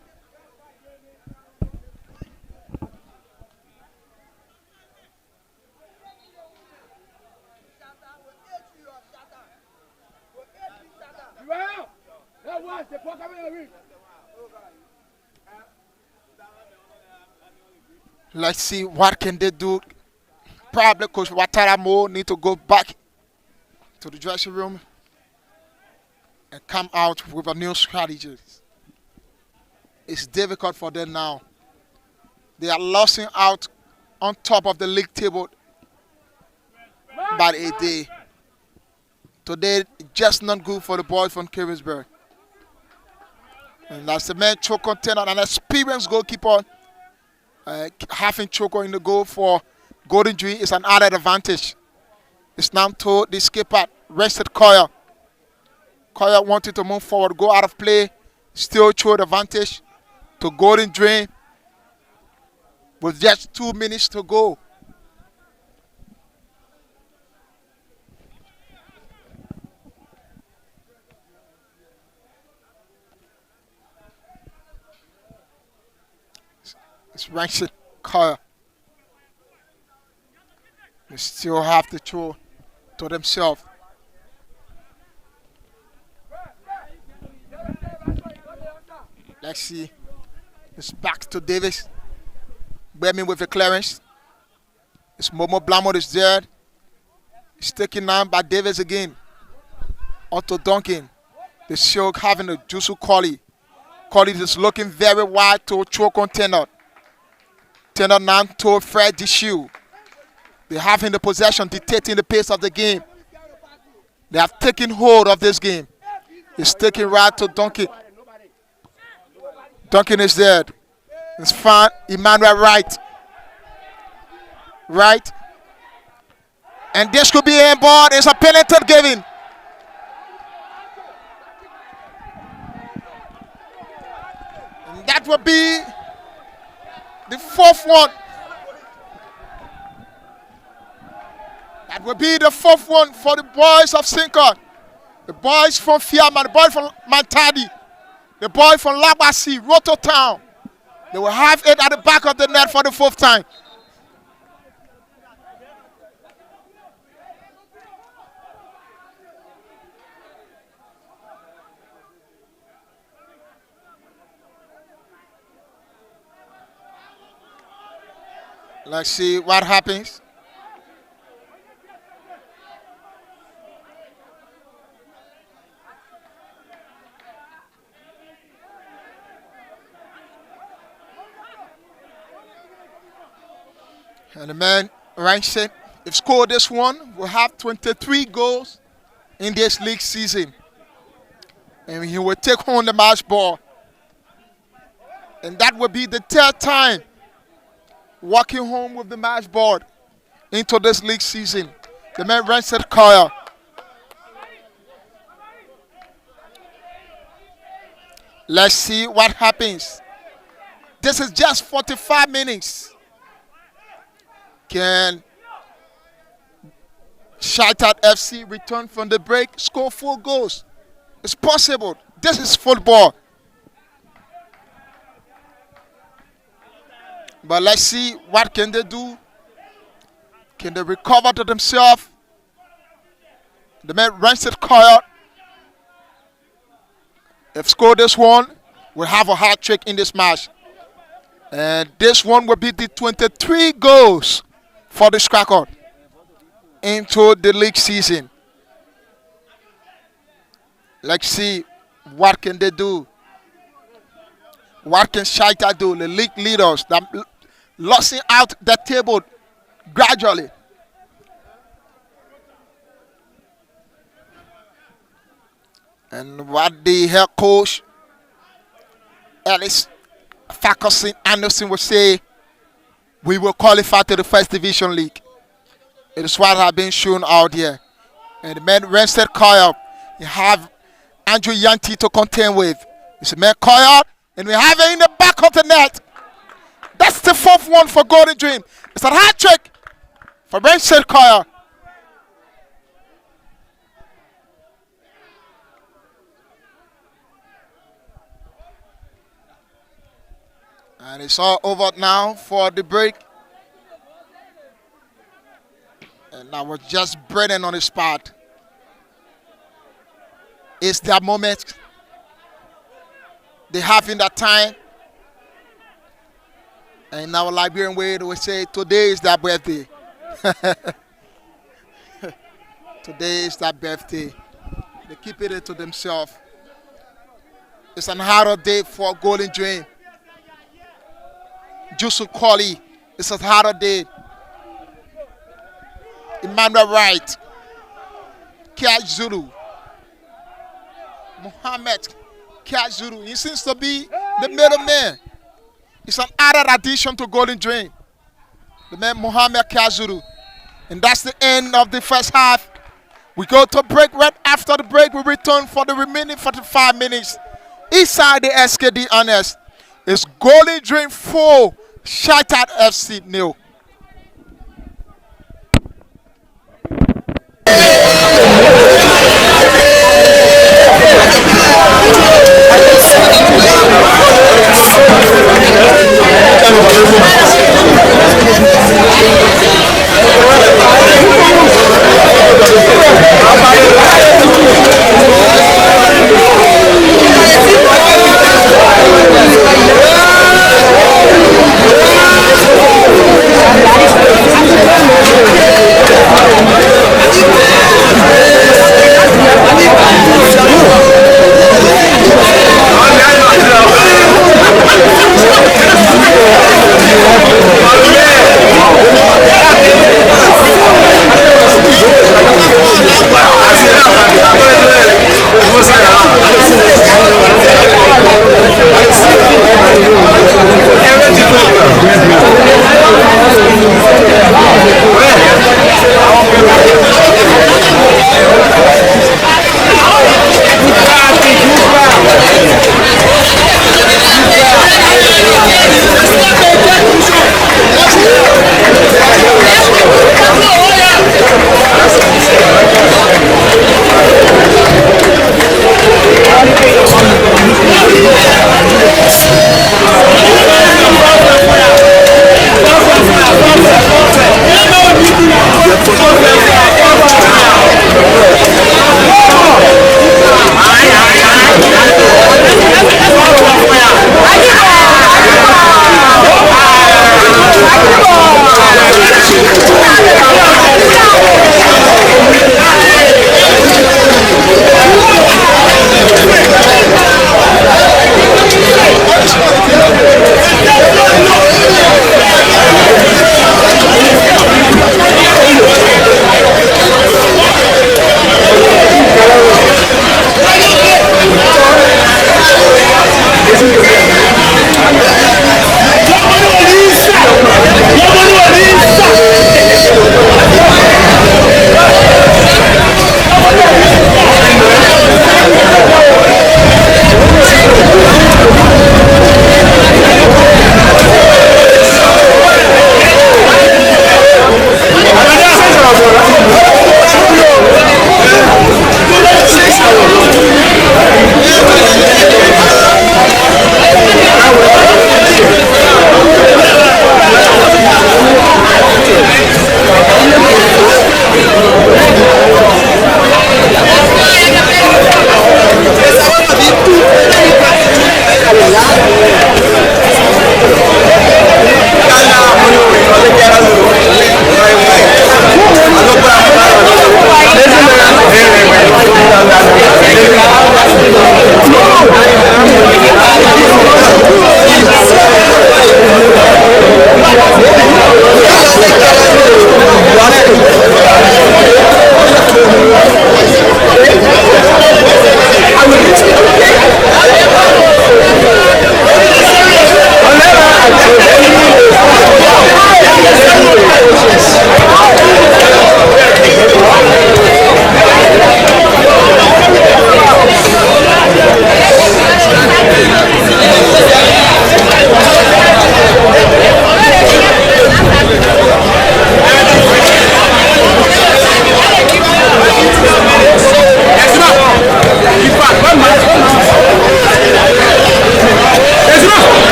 Let's see what can they do. Probably Coach Wataramo need to go back to the dressing room and come out with a new strategy. It's difficult for them now. They are losing out on top of the league table by a day. Today, just not good for the boys from Kingsbury. And that's the man Choco Tenor, an experienced goalkeeper. Having Choco in the goal for Golden Dream is an added advantage. It's now to the skipper, rested Koya. Koya wanted to move forward, go out of play, still throw the advantage to Golden Dream with just 2 minutes to go. It's Rankin Koya. They still have to throw to themselves. Let's see. It's back to Davis. Bemi with the clearance. It's Momo Blamod is there. It's taken down by Davis again. Otto Duncan. The show having a Jusu Colley. Colley is looking very wide to throw contender. Tender now to Fred Dishu. They have in the possession, dictating the pace of the game. They have taken hold of this game. It's taking right to Duncan. Duncan is there. It's fine. Emmanuel Wright. Right. And this could be a board. It's a penalty given. And that will be the fourth one. That will be the fourth one for the boys of Sinker. The boys from Fiamma, the boys from Mantadi, the boys from Labasi, Roto Town. They will have it at the back of the net for the fourth time. Let's see what happens. And the man, Rankin, if scored this one, will have 23 goals in this league season. And he will take home the match ball. And that will be the third time walking home with the match board into this league season. The man Rankin Kaya. Let's see what happens. This is just 45 minutes. Can Shaita FC return from the break, score 4 goals? It's possible. This is football. But let's see what can they do. Can they recover to themselves? The man Rancid Coyote, if score this one, will have a hat trick in this match. And this one will be the 23 goals for the Cracker into the league season. Let's see what can they do. What can Shaita do? The league leaders that losing out the table gradually. And what the head coach Ellis Ferguson Anderson will say, we will qualify to the First Division League. It is what has been shown out here. And the man Rancid Coyote, you have Andrew Yanti to contend with. It's a man Coyote, and we have it in the back of the net. That's the fourth one for Golden Dream. It's a hat trick for Rancid Coyote. And it's all over now for the break. And now we're just breathing on the spot. It's their moment. They have in that time. And in our Liberian way, we say, today is their birthday. Today is their birthday. They keep it to themselves. It's an harder day for Golden Dream. Jusu Koli, it's a harder day. Emmanuel Wright, Kia Zulu, Mohammed Kia Zulu. He seems to be the middleman. It's an added addition to Golden Dream. The man Mohammed Kia Zulu. And that's the end of the first half. We go to break. Right after the break, we return for the remaining 45 minutes. Inside the SKD Honest, it's Golden Dream 4, Shaita FC 0.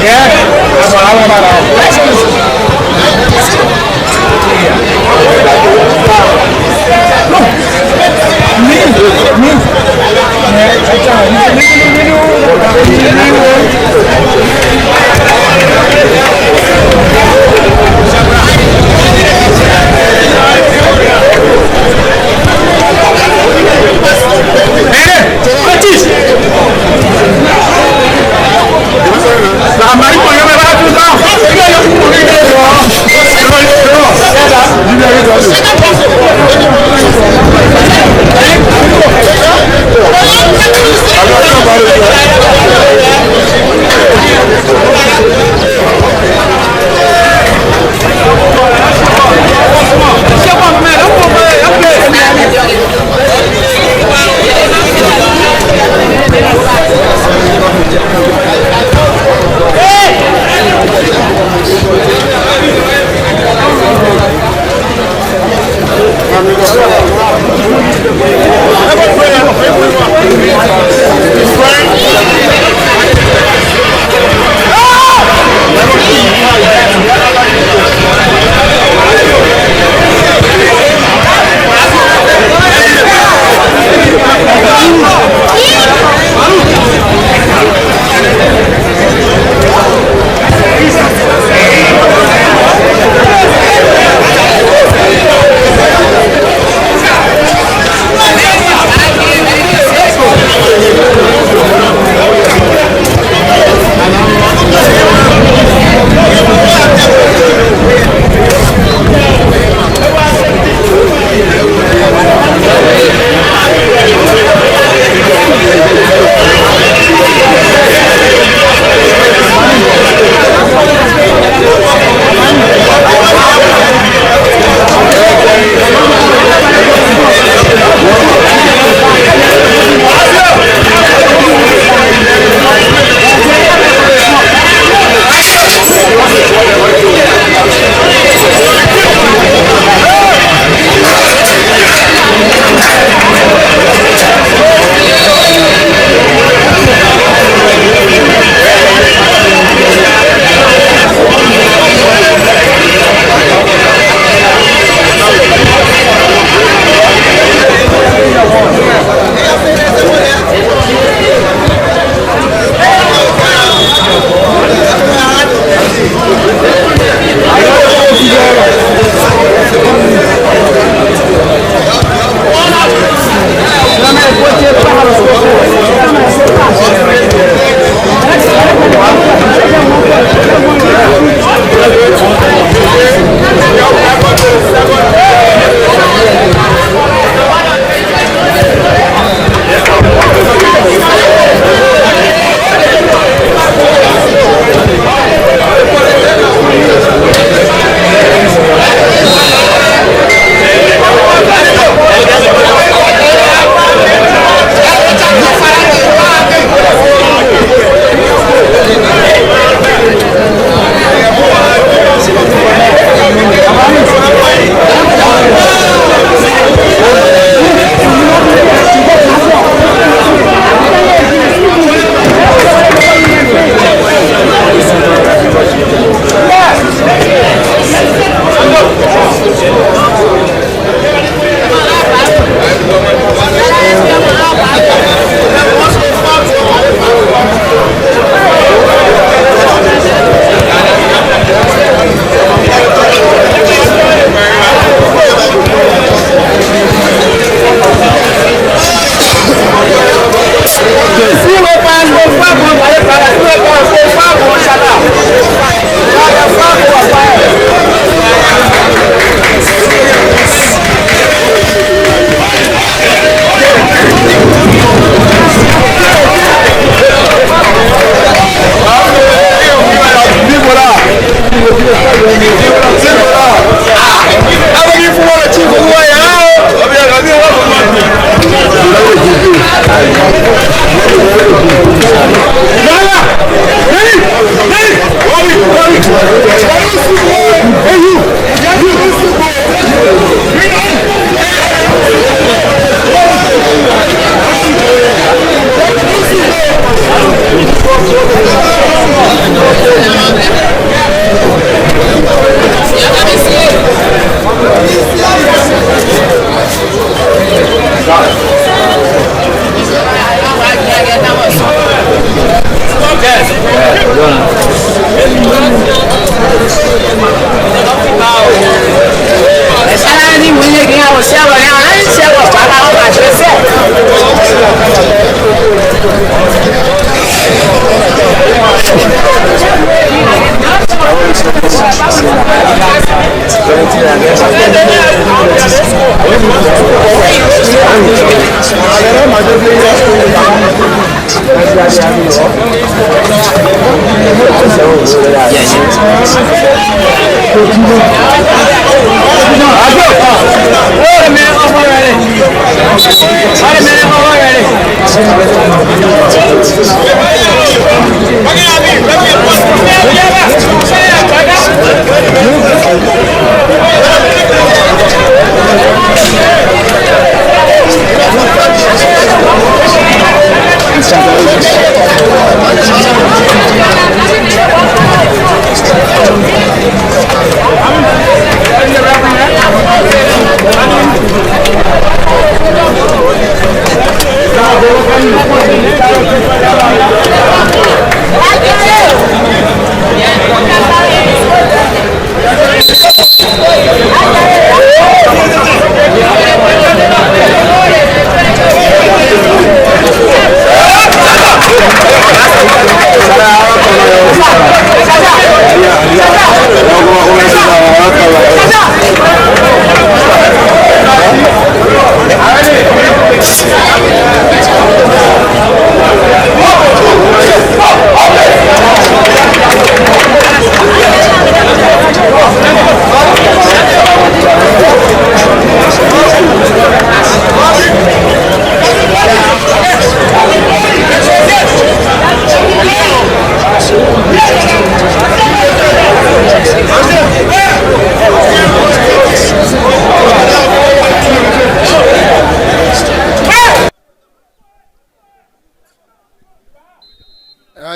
Yeah, that's what I want about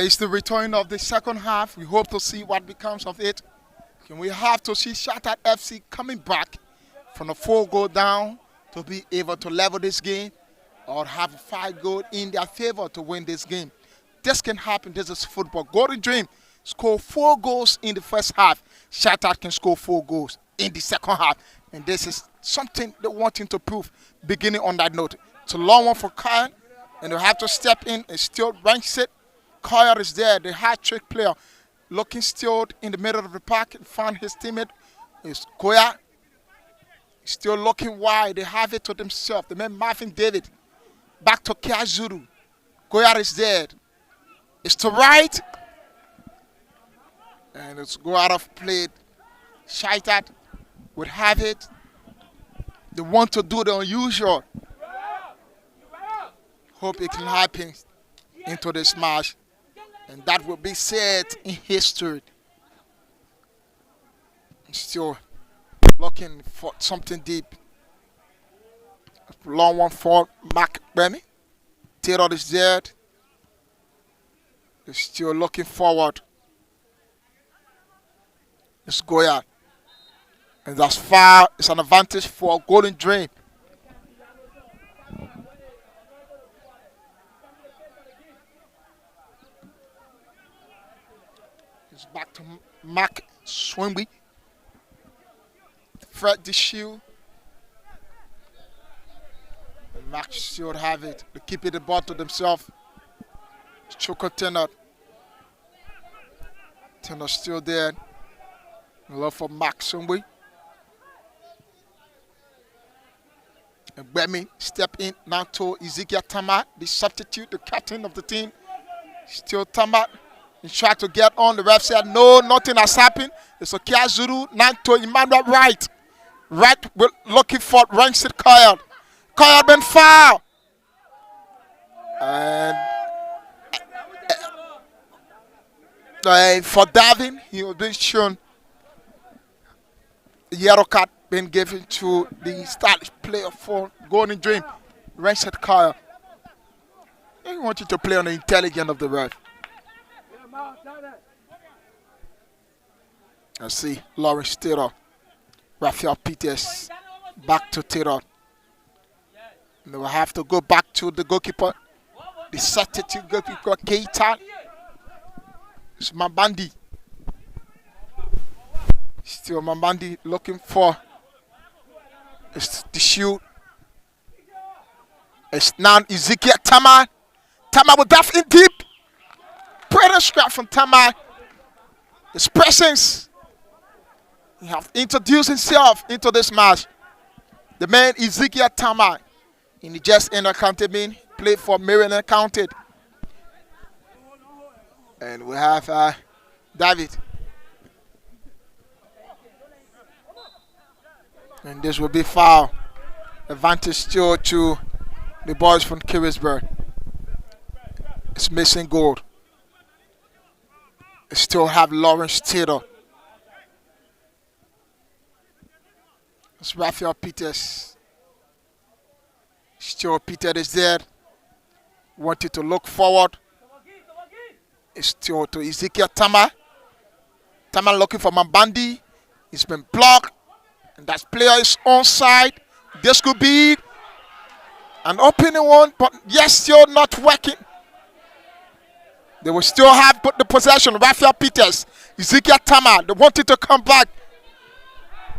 It's the return of the second half. We hope to see what becomes of it. Can we have to see Shaita FC coming back from a 4-goal down to be able to level this game or have a 5-goal in their favor to win this game? This can happen. This is football. Golden Dream score 4 goals in the first half. Shaita can score 4 goals in the second half. And this is something they want him to prove beginning on that note. It's a long one for Kyle, and they have to step in and still ranks it. Kyle is there, the hat-trick player, looking still in the middle of the park and found his teammate. It's Koya. Still looking wide. They have it to themselves. The man Marvin David. Back to Kiazuru. Koya is there. It's to right. And it's go out of play. Shaita would have it. They want to do the unusual. Hope it can happen into this match. And that will be set in history. Still looking for something deep. Long one for Mark Remy. Taylor is there. They're still looking forward. It's Goya. And that's far. It's an advantage for Golden Dream. It's back to Mark Swimby. Fred the Shield. Mark should have it. They keep it the ball to themselves. Choco Tenor. Tenor still there. Love for Mark Swimby. And Bemi step in now to Ezekiel Tama, the substitute, the captain of the team. Still Tama. He tried to get on. The ref said, no, nothing has happened. It's a Kiazuru. Now to Emmanuel Wright. Wright looking for Rancid Kyle. Kyle been foul. And for Davin, he was being shown the yellow card being given to the stylish player for Golden Dream, Rancid Kyle. I want you to play on the intelligence of the ref. I see Lawrence Taylor, Raphael Peters, back to Taylor. And they will have to go back to the goalkeeper, the substitute goalkeeper, Keita. It's Mambandi. Still Mambandi looking for it's the shoot. It's now Ezekiel Tama. Tama will dive in deep. Pretty scrap from Tama. His presence. He have introduced himself into this match. The man Ezekiel Tama in the just inner county mean played for Maryland County. And we have David. And this will be foul. Advantage still to the boys from Kirisburg. It's missing gold. They still have Lawrence Taylor. It's Raphael Peters. Still Peter is there. Wanted to look forward. It's still to Ezekiel Tama. Tama looking for Mambandi. He's been blocked. And that player is onside. This could be an opening one, but yes, still not working. They will still have the possession. Raphael Peters, Ezekiel Tama, they wanted to come back.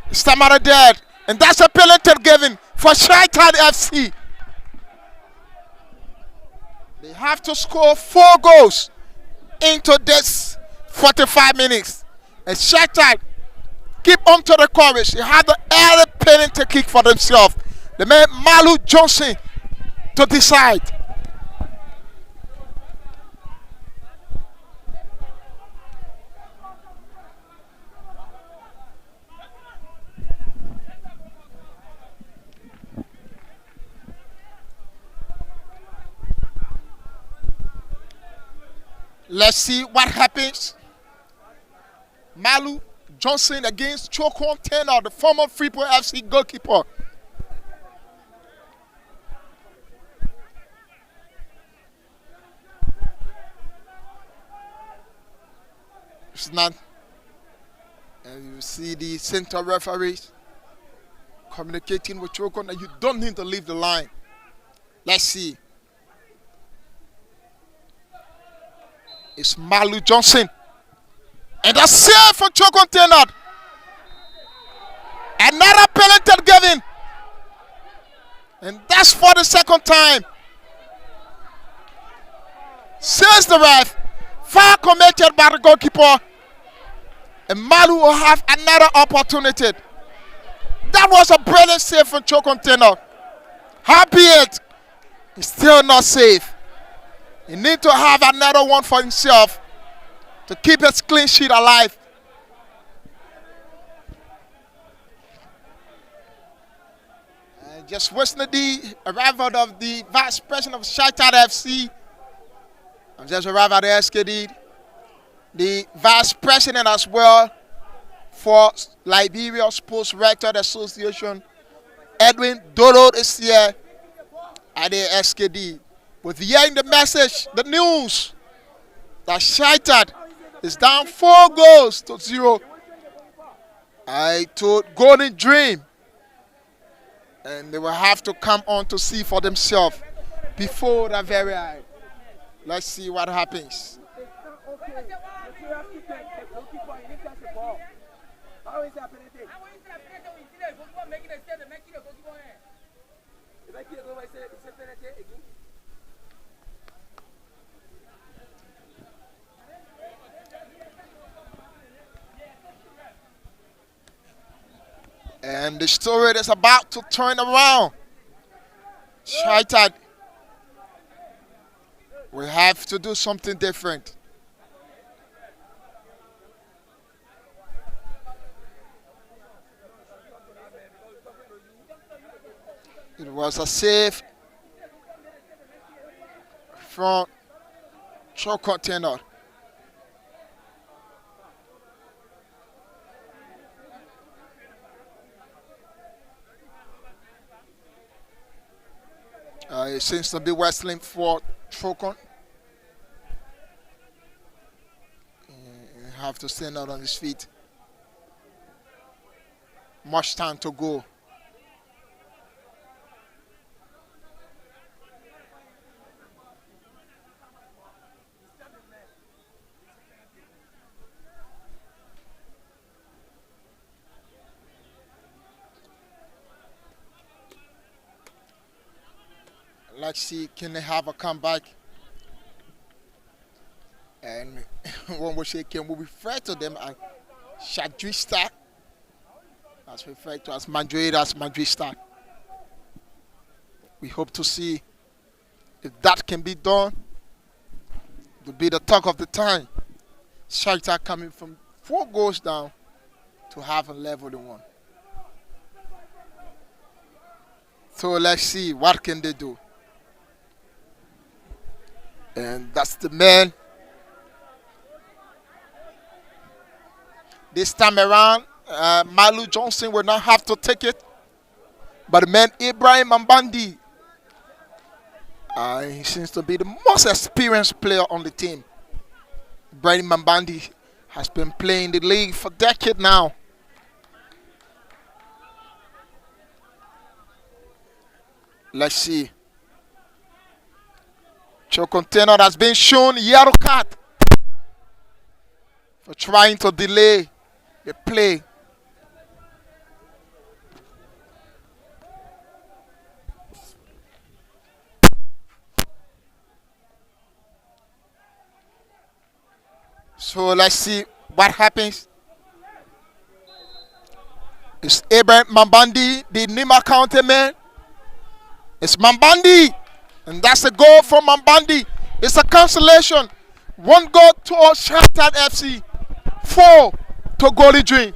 It's Tamara dead. And that's a penalty given for Shaita FC. They have to score 4 goals into this 45 minutes. And Shaita keep on to the courage. They have the early penalty kick for themselves. The man Malu Johnson to decide. Let's see what happens. Malu Johnson against Chokon Tenor, the former Freeport FC goalkeeper. It's not. And you see the center referees communicating with Chokon that you don't need to leave the line. Let's see. It's Malu Johnson. And a save for Chokon Tenor. Another penalty given. And that's for the second time. Says the ref. Foul committed by the goalkeeper. And Malu will have another opportunity. That was a brilliant save from Chokon Tenor. Howbeit, he's still not safe. He needs to have another one for himself to keep his clean sheet alive. And just witnessing the arrival of the vice president of Shaita FC. I've just arrived at the SKD. The vice president as well for Liberia Sports Rector Association, Edwin Dodo, is here at the SKD. With hearing the message, the news that Shaita is down 4 goals to 0. I told Golden Dream, and they will have to come on to see for themselves before the very eye. Let's see what happens. And the story is about to turn around. Shaita will have to do something different. It was a save from Chokon Tenor. It seems to be wrestling for Chokon. Have to stand out on his feet. Much time to go. Let's see, can they have a comeback? And one will say, can we refer to them as Shadrista as referred to as Madrid Star. We hope to see if that can be done. It will be the talk of the time. Shaita coming from 4 goals down to have a level in 1. So let's see what can they do. And that's the man. This time around, Malu Johnson will not have to take it. But the man Ibrahim Mbandi, he seems to be the most experienced player on the team. Ibrahim Mbandi has been playing the league for decades now. Let's see. Choconteno has been shown yellow card for trying to delay the play. So let's see what happens. It's Abraham Mambandi, the Nima County man. It's Mambandi. And that's a goal from Mambandi. It's a cancellation. 1 goal to Shaita FC. 4 to Golden Dream.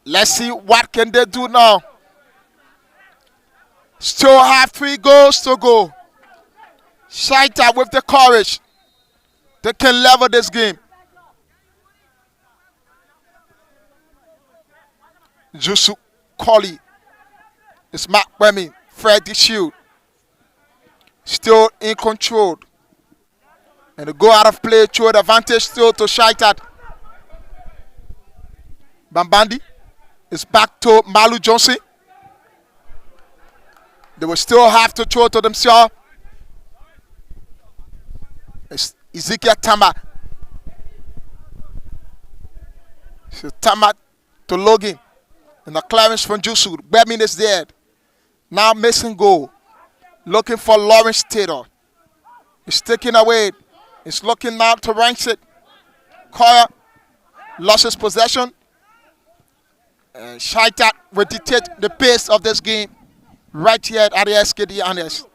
Let's see what can they do now. Still have 3 goals to go. Shaita with the courage. They can level this game. Jusu Colley. It's Mark Wemmy. Freddie Shield. Still in control. And the go out of play through the advantage still to Shaita. Bambandi is back to Malu Johnson. They will still have to throw to themselves. It's Ezekiel Tama. So Tama to Logan. And the clearance from Jusu. Bermin is there. Now missing goal. Looking for Lawrence Taylor. He's taking away. He's looking now to rank it. Koya lost his possession. And Shaita will dictate the pace of this game right here at the SKD Annex.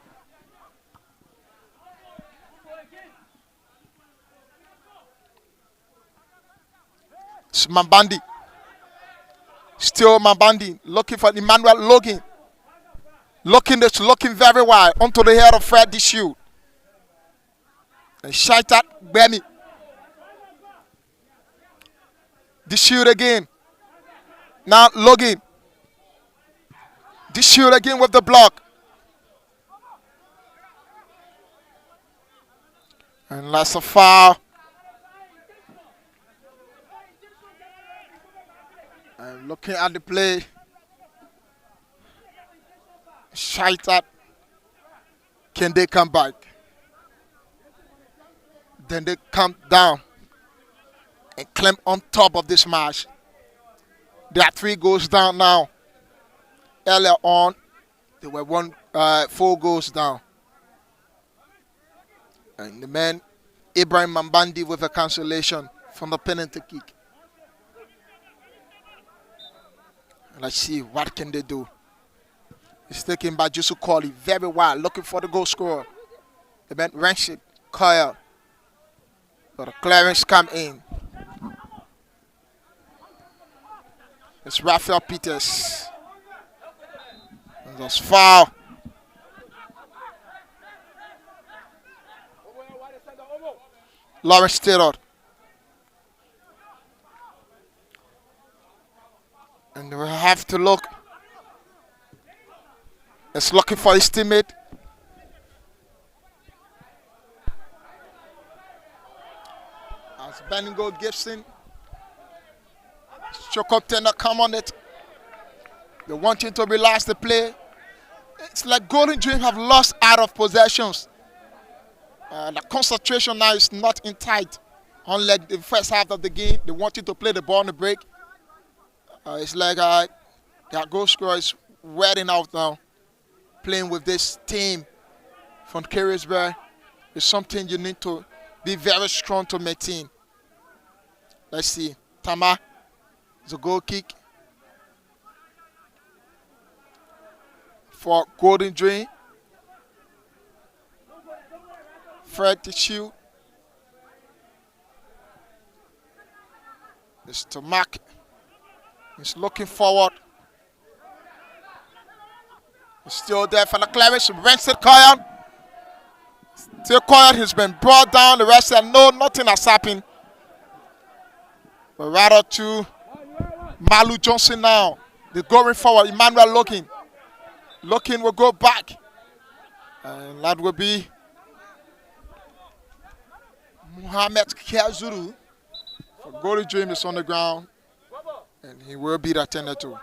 It's Mambandi. Still Mambandi looking for Emmanuel Logan. Looking very wide onto the head of Fred Dishu. And Shaita Bemi. Dishu again. Now Logan. Dishu again with the block. And that's a foul. And looking at the play. Shaita, can they come back? Then they come down and climb on top of this match. There are 3 goals down now. Earlier on, they were 4 goals down. And the man, Ibrahim Mambandi, with a cancellation from the penalty kick. Let's see, what can they do? It's taken by Jusu Colley, very wide, looking for the goal scorer. The man ranks it, Kyle. But the clearance come in. It's Raphael Peters. And that's foul. Lawrence Taylor. And we have to look. It's looking for his teammate. As Benningo Gibson. Chokop come on it. They want him to relax the play. It's like Golden Dream have lost out of possessions. The concentration now is not in tight. Unlike the first half of the game, they want him to play the ball on the break. It's like their goal scorer is wearing out now, playing with this team from Carrisburg. It's something you need to be very strong to maintain. Let's see. Tama is a goal kick for Golden Drain. Fred to shoot. It's to Mark. He's looking forward. He's still there for the clearance. Vincent Koyan. Still Koyan has been brought down. The rest said no, nothing has happened. But rather to Malu Johnson now. They're going forward. Emmanuel looking. Looking will go back. And that will be Mohamed Kiazuru. Golden Dream is on the ground. And he will be attended to.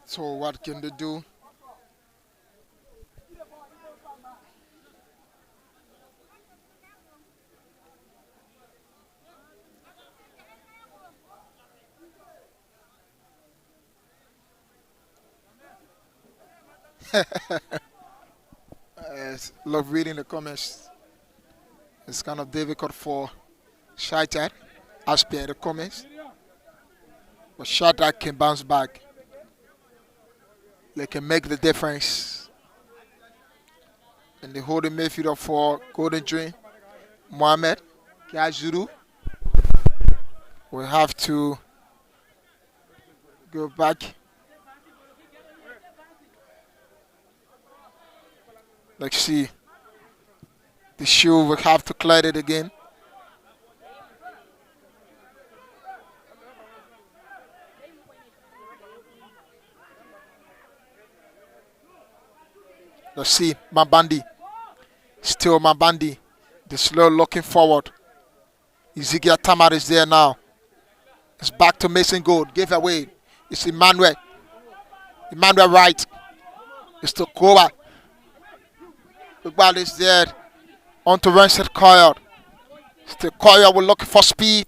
So what can they do? Love reading the comments. It's kind of difficult for Shaita as per the comments. But Shaita can bounce back. They can make the difference. And the holding midfielder for Golden Dream, Mohamed Kiazuru, will have to go back. Let's see. The shoe will have to clear it again. Let's see. Mabandi. Still Mabandi. The slow looking forward. Ezekiel Tamar is there now. It's back to Mason Gold. Give away. It's Emmanuel. Emmanuel right. It's to Koba. Iqbal is there. On to Vincent Koyer. Still Koyer will look for speed.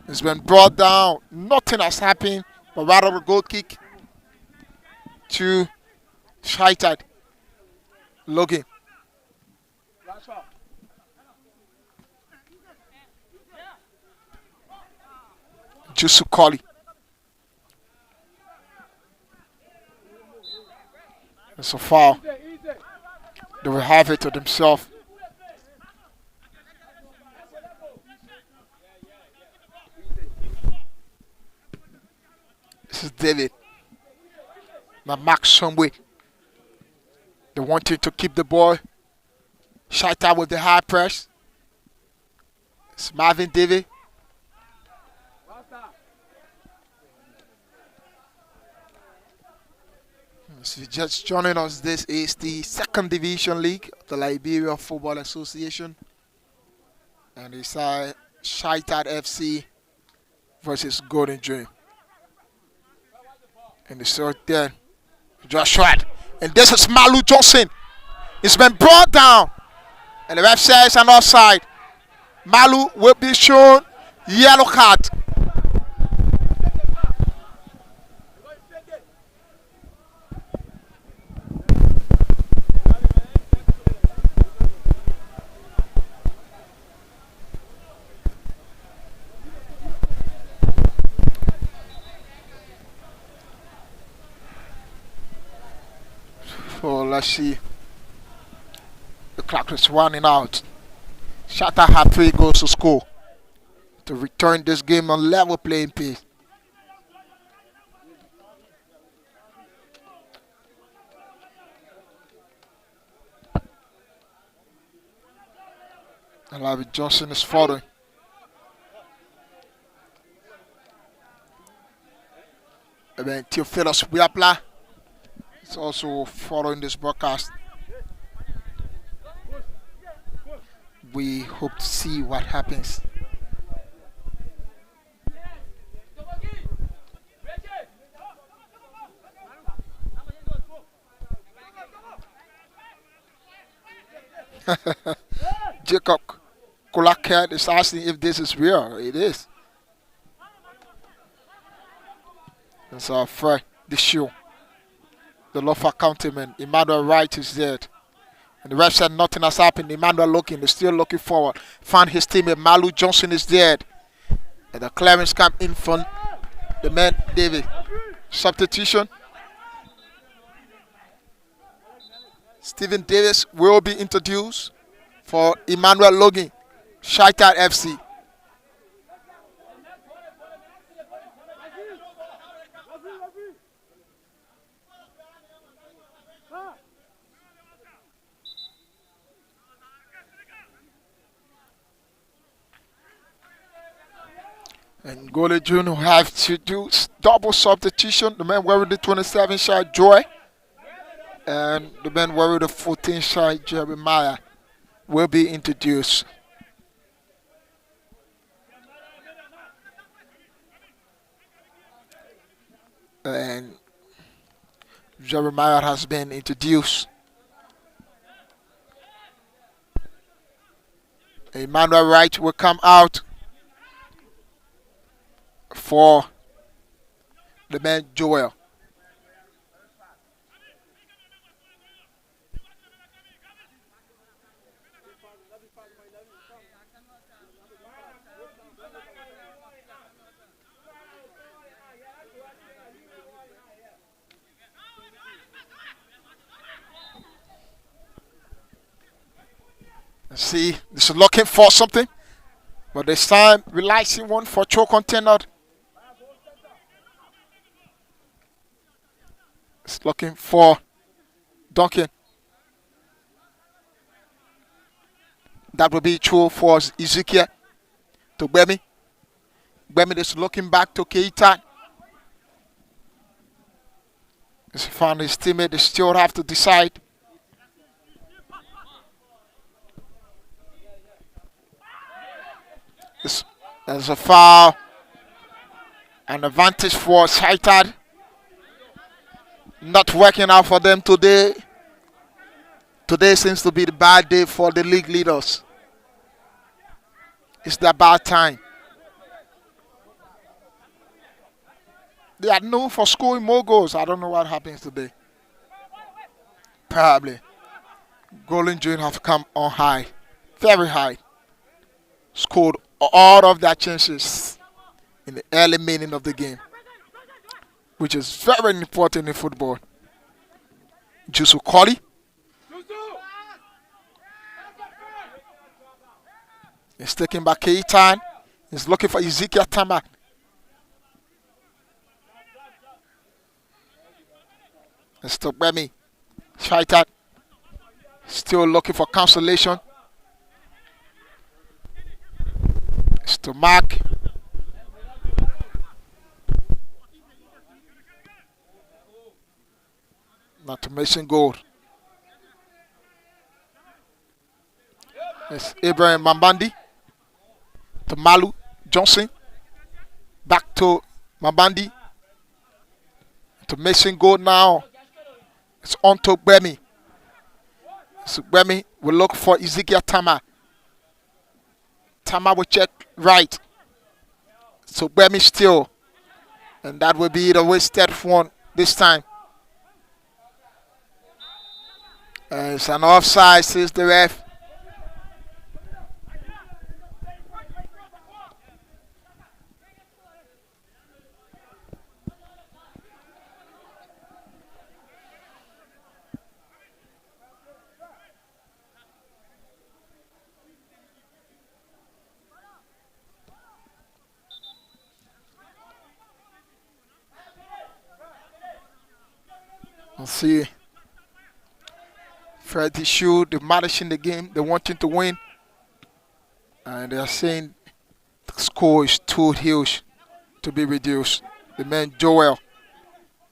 It's been brought down. Nothing has happened. But rather a goal kick to Shaita. Logan. Jusu Koli. It's a foul. They will have it to themselves. This is David. Now Max Shumway. They wanted to keep the ball. Shaita with the high press. It's Marvin David. If you're just joining us, this is the second division league of the Liberia Football Association. And it's Shaita FC versus Golden Dream. And the third there, Joshua. And this is Malu Johnson. It's been brought down. And the ref says an offside. Malu will be shown yellow card. So let's see. The clock is running out. Shaita have 3 goals to score to return this game on level playing pace. Alavi Johnson is following. And then Theophilus Wiapla is also following this broadcast. We hope to see what happens. Jacob Kulaket is asking if this is real. It is. It's our friend, the show. The Lofa Countyman, Emmanuel Wright is dead. And the ref said nothing has happened. Emmanuel looking, is still looking forward. Found his teammate, Malu Johnson is dead. And the clearance come in from the man, David. Substitution. Stephen Davis will be introduced for Emmanuel Logan, Shaita FC. And goalie June will have to do double substitution. The man wearing the 27 shirt, Joy. And the man wearing the 14 shirt, Jeremiah, will be introduced. And Jeremiah has been introduced. Emmanuel Wright will come out for the man Joel. See, this is looking for something, but this time relaxing one for choke contender. It's looking for Duncan. That will be true for Ezekiel to Gbemi. Gbemi is looking back to Keita. He's found his teammate. They still have to decide. There's a foul. An advantage for Shaita. Not working out for them today. Today seems to be the bad day for the league leaders. It's the bad time. They are known for scoring more goals. I don't know what happens today. Probably. Golden June have come on high. Very high. Scored all of their chances in the early meaning of the game, which is very important in football. Jusu Koli. He's taking back Keita. He's looking for Ezekiel Tamak. It's to Gbemi. Shaita. Still looking for consolation. It's to Mark. Not to Mason Gold. It's Abraham Mambandi. To Malu Johnson. Back to Mambandi. To Mason Gold now. It's on to Gbemi. So Gbemi will look for Ezekiel Tama. Tama will check right. So Gbemi still. And that will be the wasted one this time. It's an offside, says the ref. We'll see. Freddie Shoe, they're managing the game. They wanting to win. And they are saying the score is too huge to be reduced. The man Joel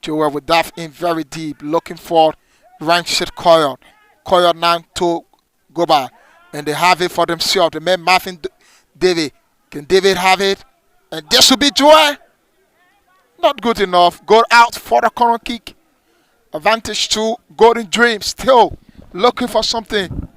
Joel will dive in very deep, looking for Ranchit Coyon. Coyon now to go by. And they have it for themselves. The man Marvin David. Can David have it? And this will be Joel. Not good enough. Go out for the corner kick. Advantage to Golden Dream. Still looking for something.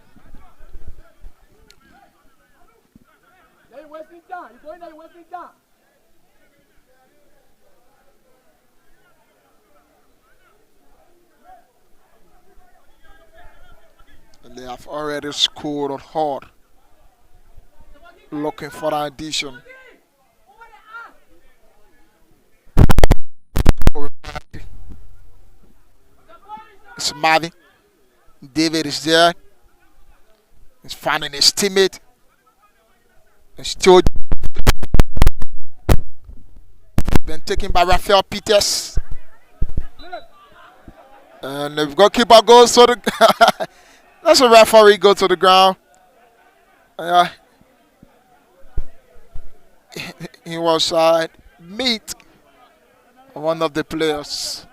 And they have already scored hard. Looking for an addition. It's Marvin. David is there. He's finding his teammate. And still been taken by Rafael Peters. And the goalkeeper goes to the that's a referee go to the ground. He was meet one of the players.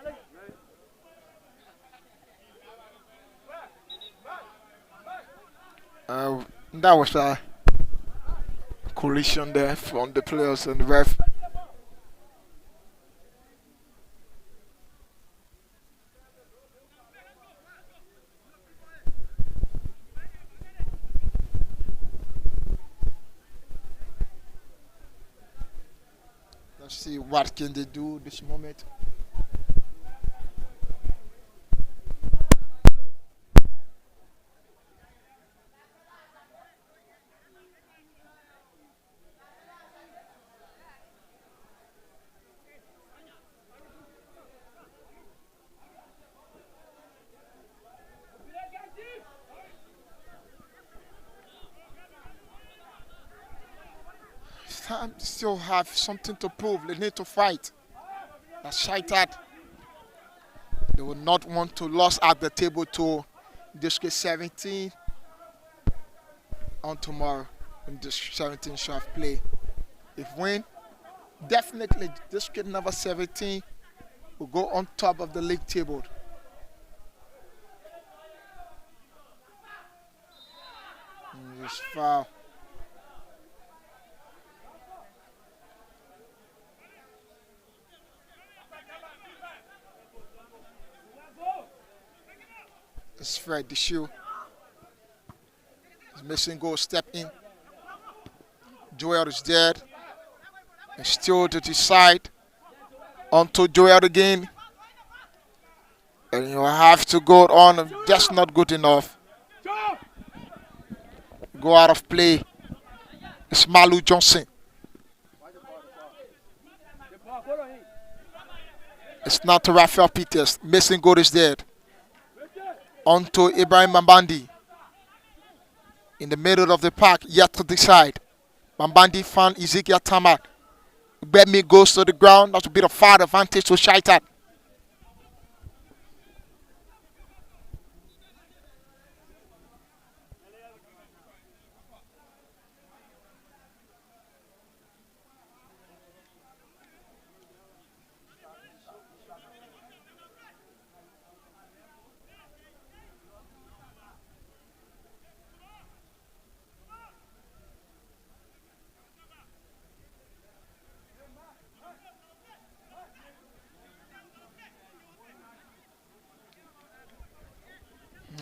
That was a collision there from the players and the ref. Let's see what can they do this moment. Still have something to prove. They need to fight. That's Shaita. They will not want to lose at the table to District 17 on tomorrow. In District 17 shall play. If win, definitely District number 17 will go on top of the league table. Just foul. It's Fred the shoe. He's missing goal, step in. Joel is dead. And still to decide. Onto Joel again. And you have to go on. Just not good enough. Go out of play. It's Malu Johnson. It's not to Rafael Peters. Missing goal is dead. Onto Ibrahim Mambandi. In the middle of the park, yet to decide. Mambandi found Ezekiel Tamak. Bemi goes to the ground. That would be the far advantage to Shaita.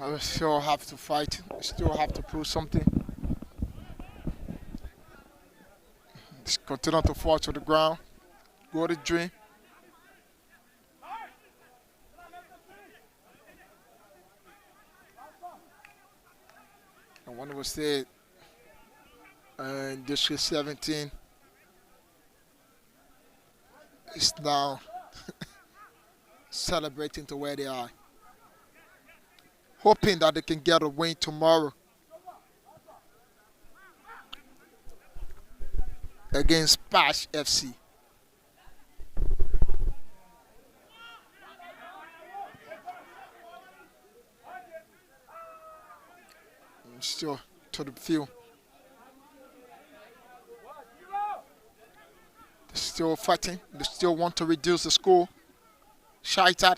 I still have to fight. I still have to prove something. Just continue to fall to the ground. Go to dream. And one was said in District 17 is now celebrating to where they are. Hoping that they can get a win tomorrow against Pash FC. And still to the field. They're still fighting. They still want to reduce the score. Shaita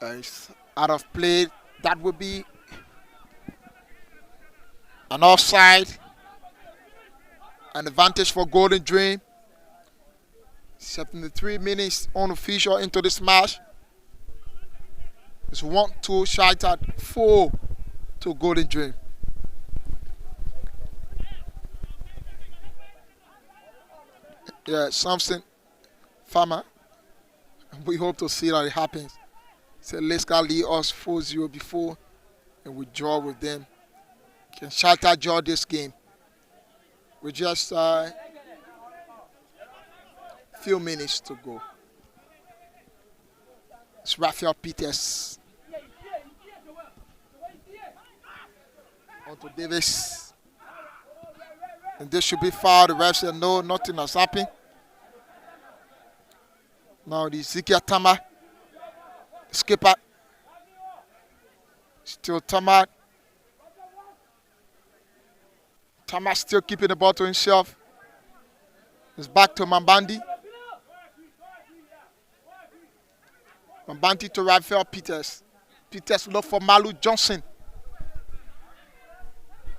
is out of play. That would be an offside. An advantage for Golden Dream. 73 minutes unofficial into this match. It's 1-2 Shaita, 4 to Golden Dream. Yeah, something Farmer. We hope to see that it happens. So let's go lead us 4-0 before and we draw with them. Can Shaita draw this game? We just few minutes to go. It's Raphael Peters. On to Davis. And this should be foul. The ref said no, nothing has happened. Now the Ezekiel Tama. Skipper. Still Tama. Tama still keeping the ball to himself. It's back to Mambandi. Mambandi to Raphael Peters. Peters look for Malu Johnson.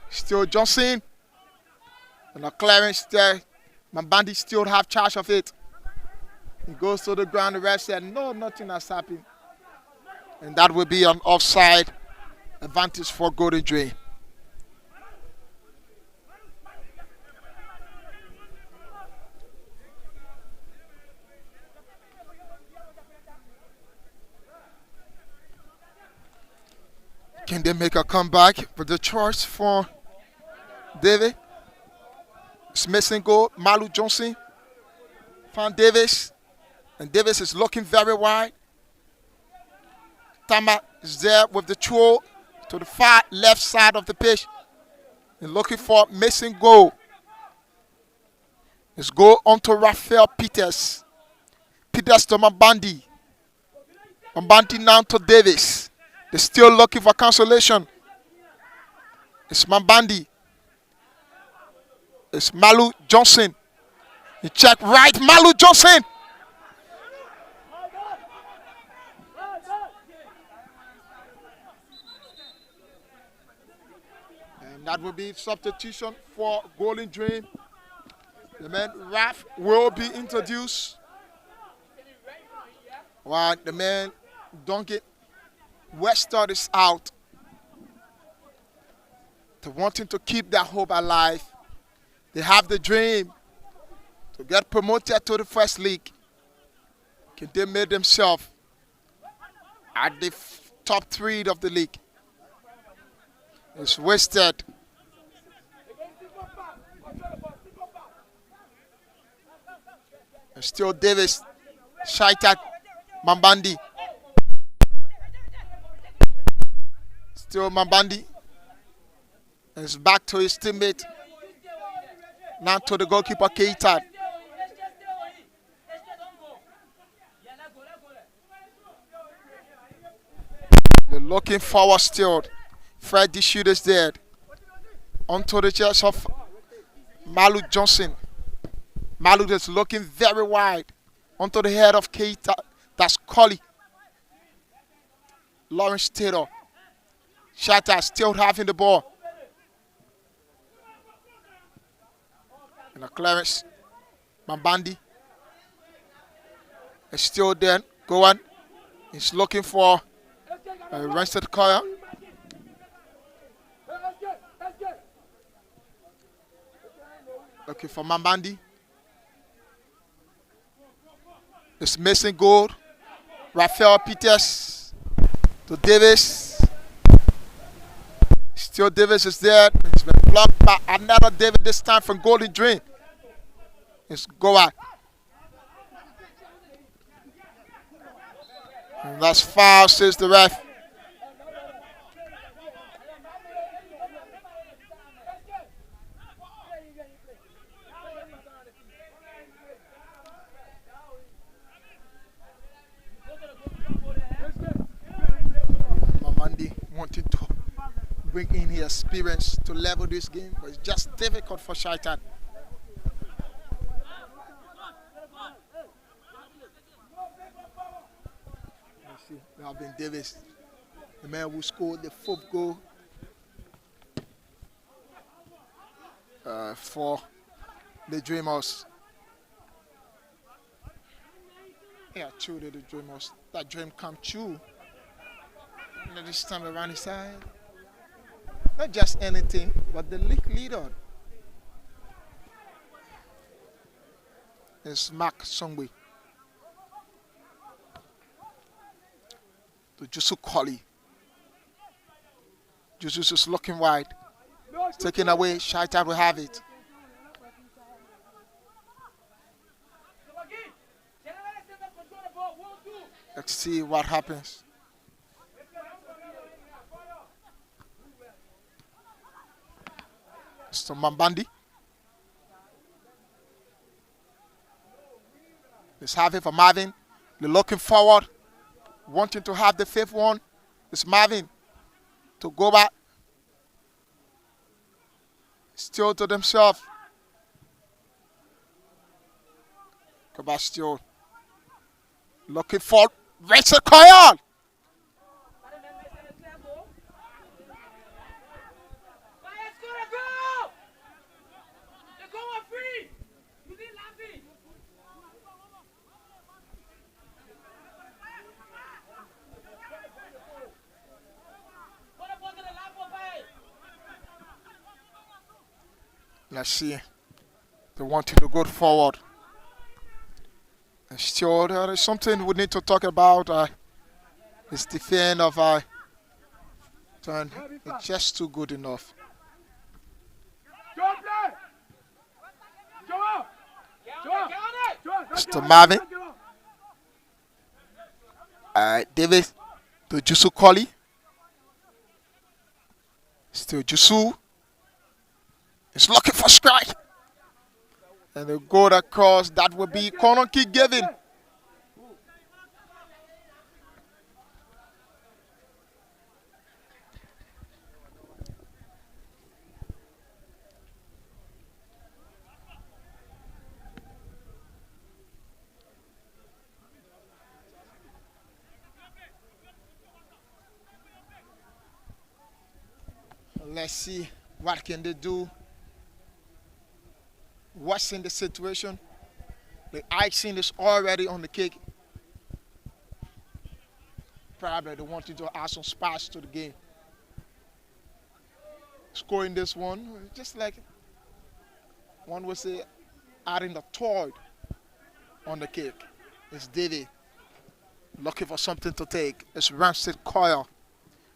Still Johnson. And a clearance there. Mambandi still have charge of it. He goes to the ground. The ref said, no, nothing has happened. And that will be an offside advantage for Golden Dream. Can they make a comeback with the charge for David? It's missing goal. Malu Johnson found Davis. And Davis is looking very wide. Tama is there with the throw to the far left side of the pitch. And looking for missing goal. It's goal onto Raphael Peters. Peters to Mambandi. Mambandi now to Davis. They're still looking for consolation. It's Mambandi. It's Malu Johnson. He check right. Malu Johnson. And that will be substitution for Golden Dream. The man Raf will be introduced. While the man Donkey Westard is out. They're wanting to keep that hope alive. They have the dream to get promoted to the first league. Can they make themselves at the top 3 of the league? It's wasted. And still Davis, Shaita, Mambandi. Still Mambandi. And it's back to his teammate. Now to the goalkeeper, Keita. They're looking forward still. Freddy Shoot is dead. Onto the chest of Malu Johnson. Malu is looking very wide. Onto the head of Keita. That's Collie. Lawrence Taylor. Shaita still having the ball. And a clearance. Mambandi is still there. Go on. He's looking for a Rancid Koya. Looking for Mambandi. It's missing goal. Raphael Peters to Davis. Still Davis is there. It's been blocked by another Davis, this time from Golden Dream. It's go out. And that's foul, says the ref. Mamandi wanted to bring in his experience to level this game, but it's just difficult for Shaita. See, Melvin Davis, the man who scored the fourth goal for the Dreamers. Yeah, true to the Dreamers. That dream come true. And this time around his side, not just anything, but the league leader is Mark Songwe. To Jusu Colley. Jusu is looking wide. Taken away. Shaita will have it. Let's see what happens. Mr. Mambandi. Let's have it for Marvin. They're looking forward. Wanting to have the fifth one. It's Marvin to go back. Still to themselves. Go back still. Looking for Rachel Coyle. Let's see. They wanting to go forward. And still, there is something we need to talk about. It's the defense of turn. It's just too good enough. Mr. Marvin. Davis to Jusu Colley. Still Jusu. He's looking for strike. And the goal across, that will be corner kick given. Let's see what can they do. What's in the situation? The icing is already on the cake. Probably they wanted to add some spice to the game. Scoring this one, just like one would say, adding the toy on the cake. It's Davey looking for something to take. It's Ramsey Coyle.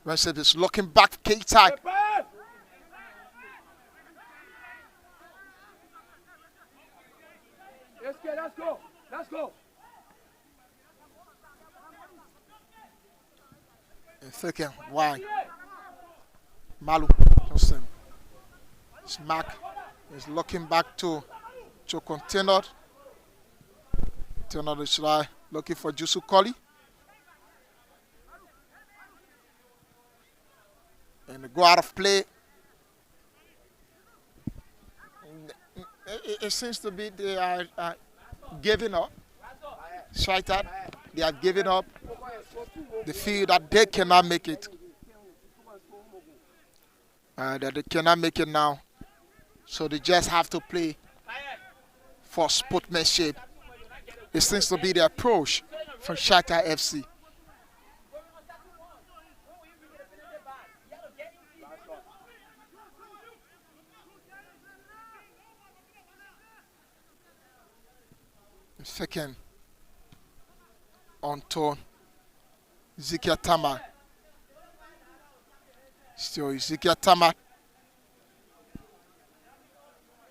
Ramsey is looking back, K-type. Let's go. Let's go. And second, why? Malu Johnson. Smack is looking back to Container. Container is looking for Jusu Colley. And they go out of play. It seems to be they are giving up. Shaita, they are giving up. They feel that they cannot make it. That they cannot make it now. So they just have to play for sportsmanship. It seems to be the approach from Shaita FC. Second on tone, Ezekiel Tama. Still Ezekiel Tama.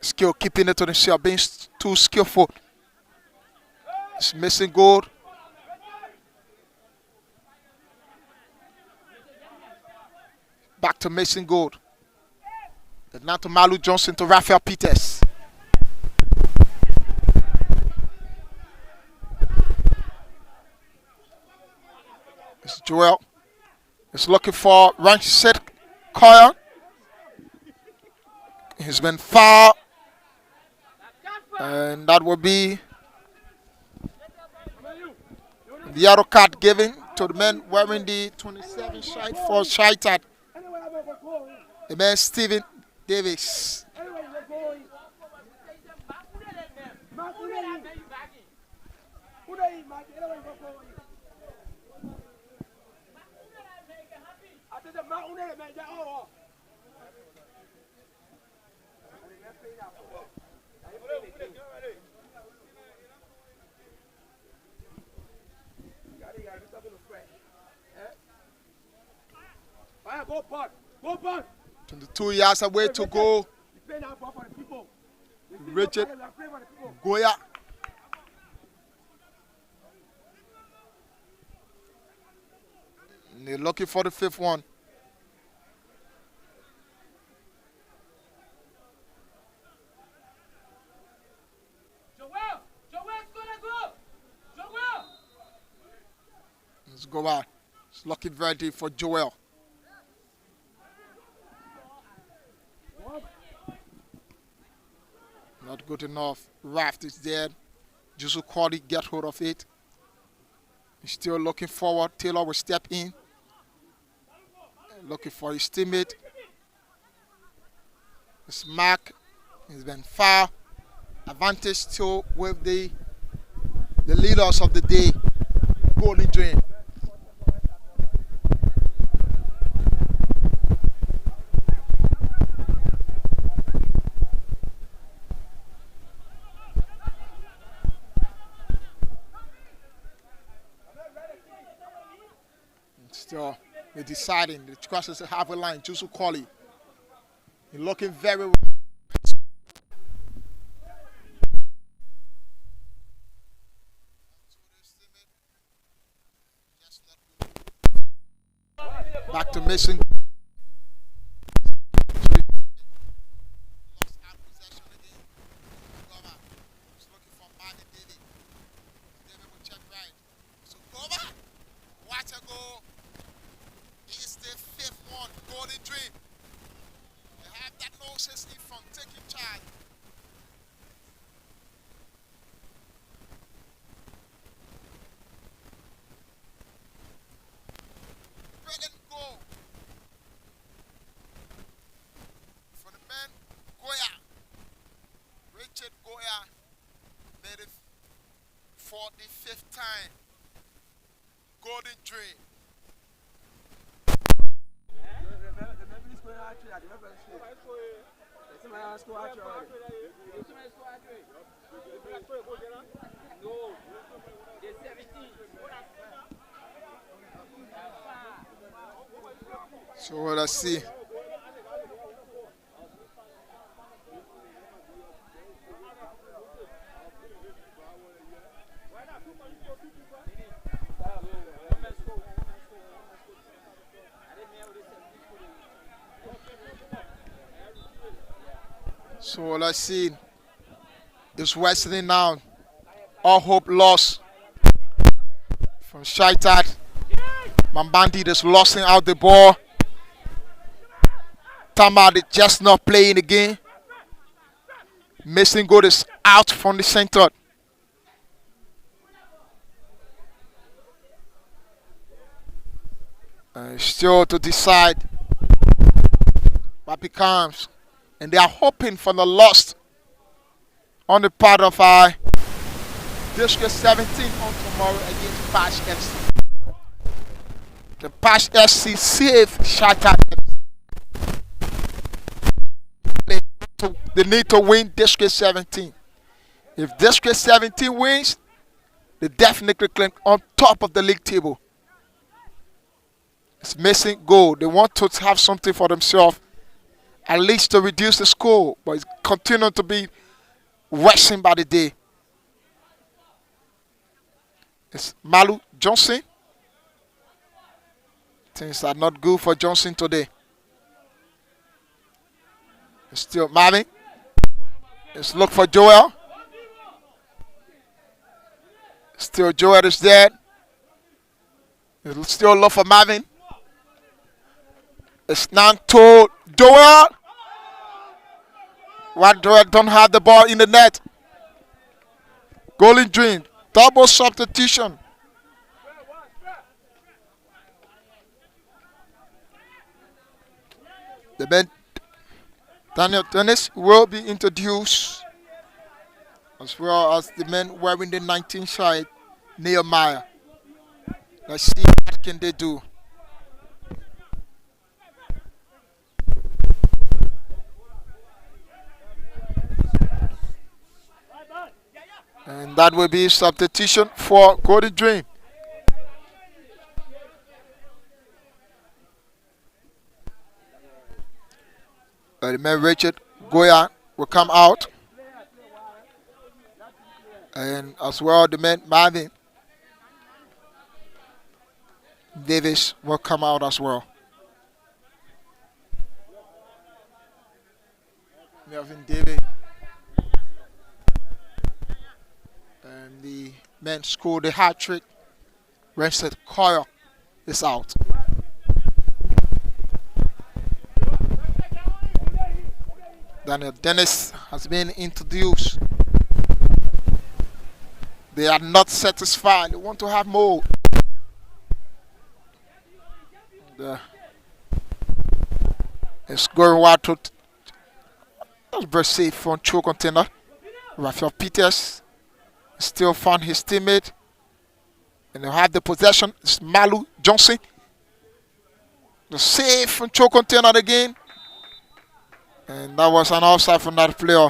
Skill keeping it to himself, being too skillful. It's missing goal. Back to missing goal. And now to Malu Johnson to Raphael Peters. It's Joel. It's looking for Ranchset Coyle. He's been fouled. And that will be the yellow card given to the man wearing the 27 shirt for Shaita. The man Stephen Davis. Go, Bud. Go, Bud. 22 yards away to go. Richard Goya. And they're looking for the fifth one. Let's go out. It's looking very deep for Joel. Not good enough. Raft is dead. Jusu Quali get hold of it. He's still looking forward. Taylor will step in. Looking for his teammate. It's Mark. He's been foul. Advantage still with the leaders of the day. Golden Dream. Still, they're deciding. The crosses halfway line. Jusu Quali. He's looking very well. Back to Mason. For the fifth time, Golden Dream. So let's see. So let's see. It's Wesley now. All hope lost from Shaita. Mambandi is losing out the ball. Tama is just not playing the game. Mason Gold is out from the center. Still to decide what becomes. And they are hoping for the loss on the part of District 17 on tomorrow against Pash FC. The Pash FC save Shaita. They need to win District 17. If District 17 wins, they definitely climb on top of the league table. It's missing goal. They want to have something for themselves, at least to reduce the score, but it's continuing to be worsened by the day. It's Malu Johnson. Things are not good for Johnson today. It's still Marvin. Let's look for Joel. Still Joel is dead. It'll still look for Marvin. It's now to Joel. What Joel don't have the ball in the net. Golden Dream. Double substitution. The man Daniel Dennis will be introduced, as well as the man wearing the 19 shirt, Nehemiah. Let's see what can they do. And that will be substitution for Golden Dream. The man Richard Goya will come out. And as well, the man Marvin Davis will come out as well. Melvin Davis and the men scored the hat trick. Renfred Coyle is out. Daniel Dennis has been introduced. They are not satisfied. They want to have more. It's going wild to that's very safe from choke contender. Raphael Peters still found his teammate. And they'll have the possession. It's Malu Johnson. The save from choke contender again. And that was an offside from that player.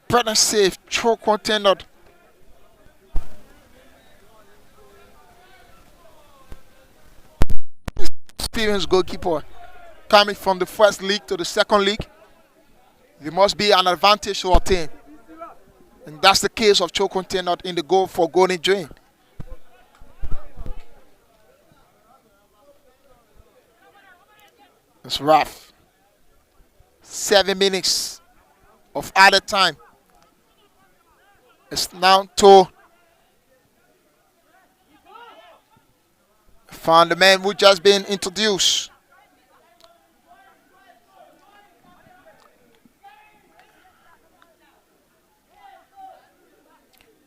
Brennan save, choke contender. Experienced goalkeeper coming from the first league to the second league. There must be an advantage to our team. And that's the case of choke contender in the goal for Golden Dream. It's rough. 7 minutes of added time. It's now to find the man who just been introduced.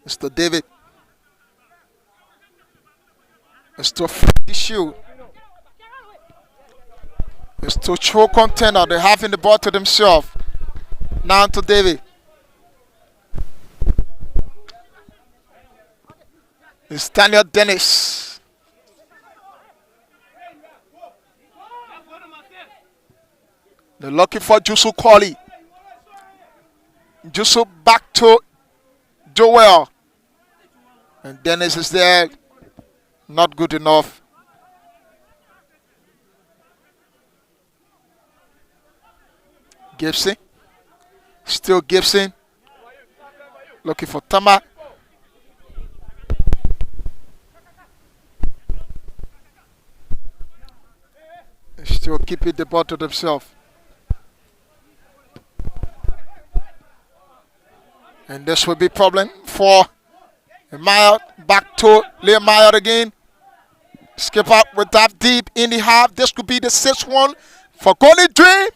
Mr. David. Mr. Freddie Shield. It's to choke contender. They're having the ball to themselves. Now to David. It's Daniel Dennis. They're looking for Jusu Colley. Jusu back to Joel. And Dennis is there. Not good enough. Gibson. Still Gibson. Looking for Tama. Still keeping the ball to themselves. And this will be a problem for Meyer. Back to Leah Meyer again. Skip out with that deep in the half. This could be the 6-1 for Golden Dream.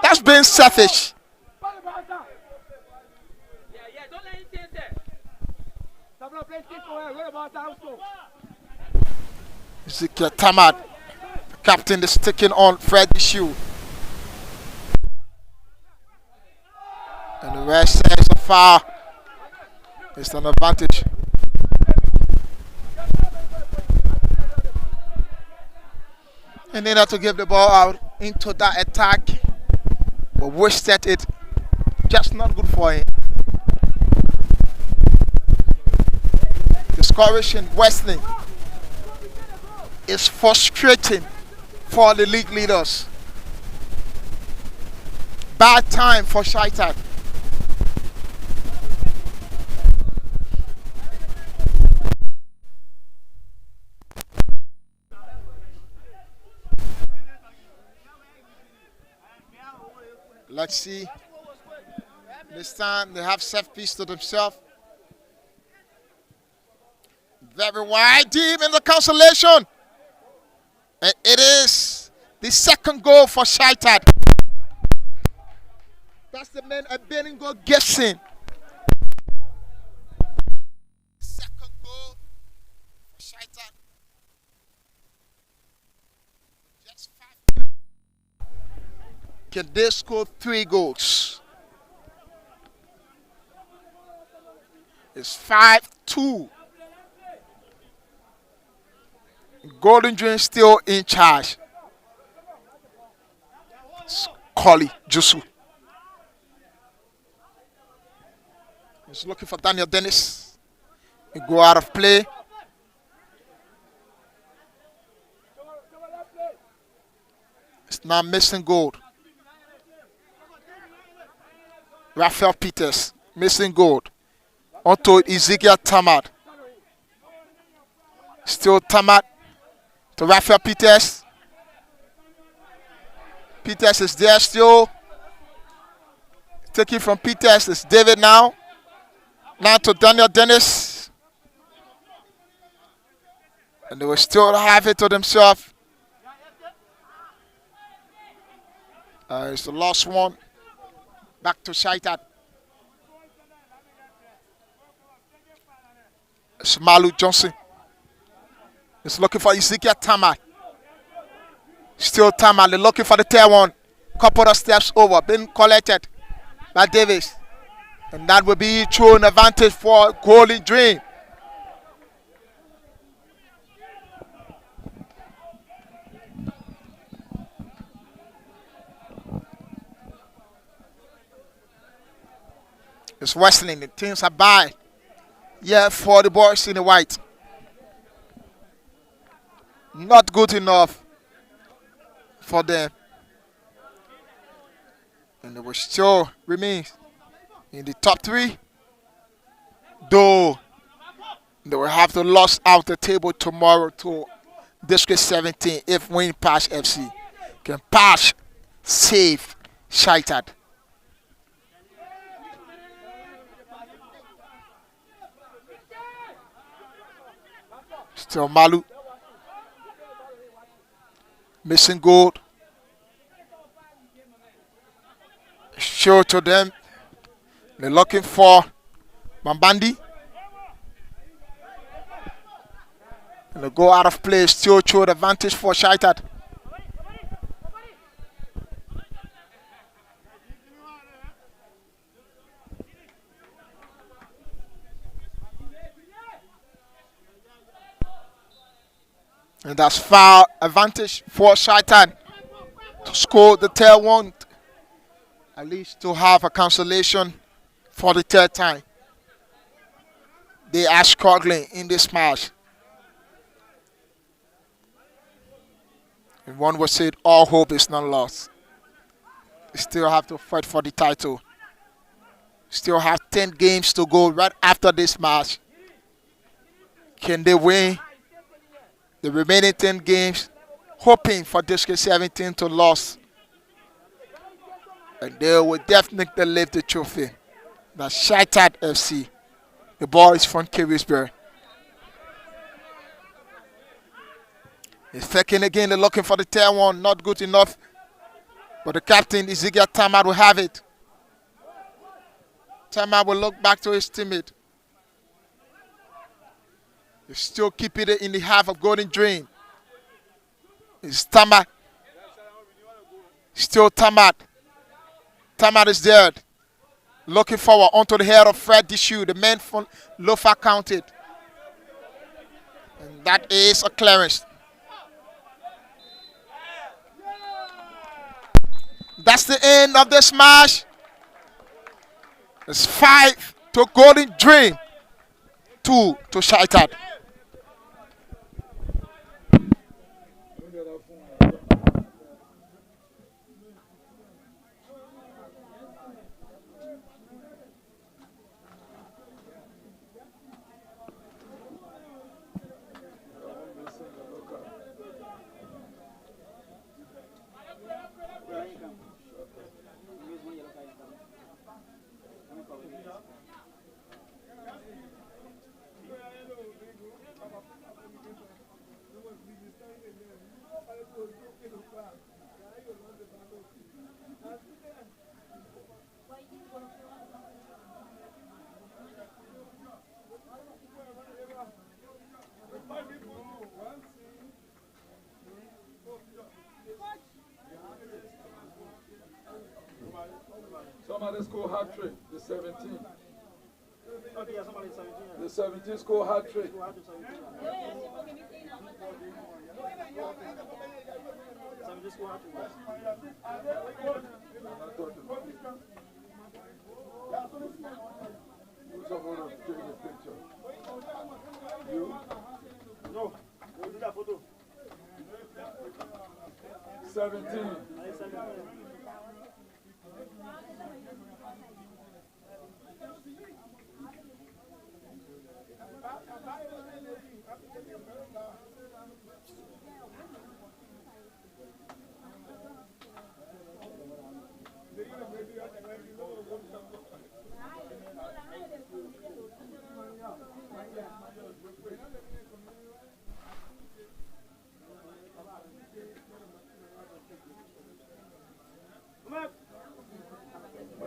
That's being selfish. Ezekiel Tamad, the captain, is taking on Freddie Shoe. And the rest says so far it's an advantage. And they had to give the ball out into that attack. But wasted it. Just not good for him. Discouraging Wesley is frustrating for the league leaders. Bad time for Shaita. Let's see. This time they have set piece to themselves. Very wide, deep in the consolation. And it is the second goal for Shaita. That's the man Benningo Gibson. Second goal for Shaita. Just 5 minutes. Can they score 3 goals? It's 5-2. Golden Dream still in charge. Collie Jusu. He's looking for Daniel Dennis. He go out of play. It's now missing goal. Raphael Peters missing goal. Onto Ezekiel Tamad. Still Tamad to Raphael Peters. Peters is there still. Taking from Peters is David now. Now to Daniel Dennis. And they will still have it to themselves. It's the last one. Back to Shaita. It's Malu Johnson. He's looking for Ezekiel Tamar. Still Tamar. They're looking for the tail one. Couple of steps over. Being collected by Davis. And that will be true an advantage for Golden Dream. It's wrestling. The teams are by. Yeah, for the boys in the white. Not good enough for them. And they will still remain in the top 3. Though they will have to lose out the table tomorrow to District 17 if Win Pass FC can pass save Shaita. Still Malu. Missing goal. Show to them. They're looking for Mambandi. And they go out of play. Still show the advantage for Shaita. And that's foul advantage for Shaitan to score the third one. At least to have a cancellation for the third time. They are struggling in this match. And one was said, all hope is not lost. They still have to fight for the title. Still have 10 games to go right after this match. Can they win the remaining 10 games, hoping for District 17 to lose? And they will definitely lift the trophy. That's Shaita FC. The ball is from Kiwisbury. It's second again. They're looking for the tail one. Not good enough. But the captain, Ezekiel Tamar, will have it. Tamar will look back to his teammate. They still keep it in the half of Golden Dream. It's Tamar. Still Tamar. Tamar is there. Looking forward onto the head of Fred Dishu, the man from Lofa County. And that is a clearance. That's the end of this match. It's 5 to Golden Dream, 2 to Shaita. Somebody score hat trick. The 17. Okay, yeah, somebody 17. The 17 score hat trick. Who's supposed to take the picture? You? No, we'll do that photo. 17.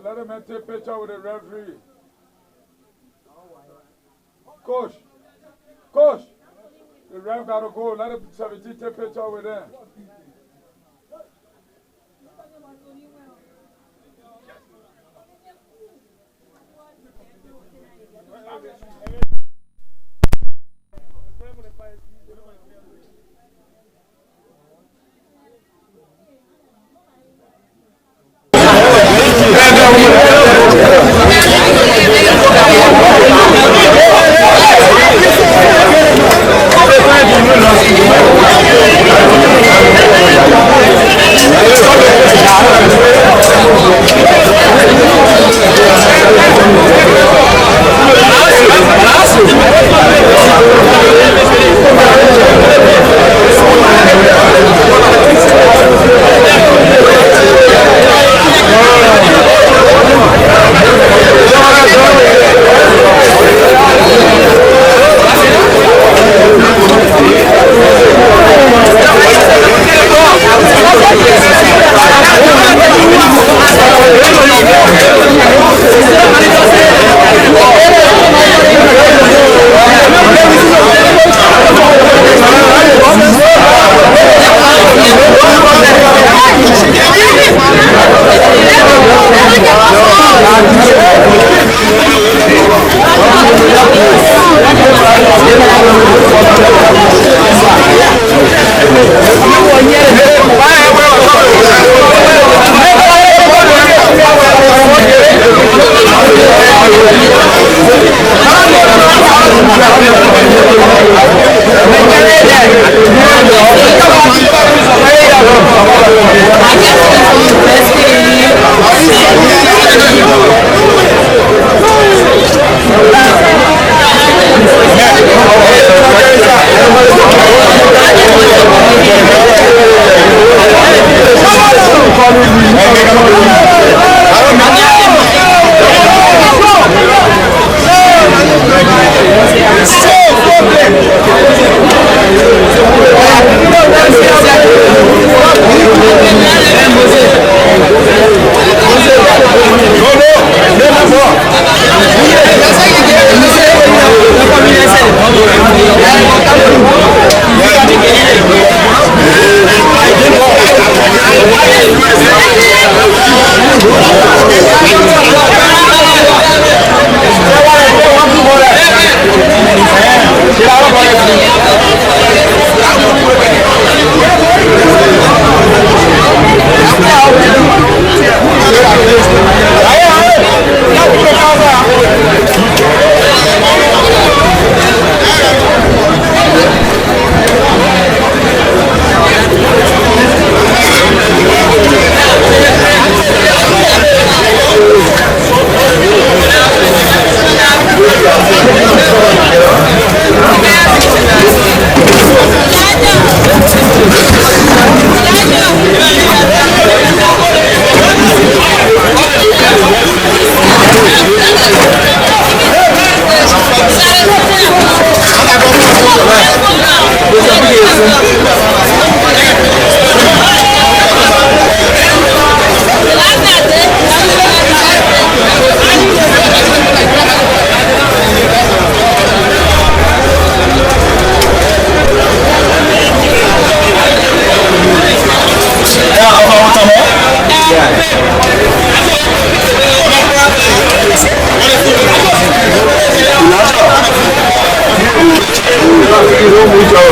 Let him take a picture with the referee. Coach, the ref got to go. Let him 17 take a picture with them. Mucho.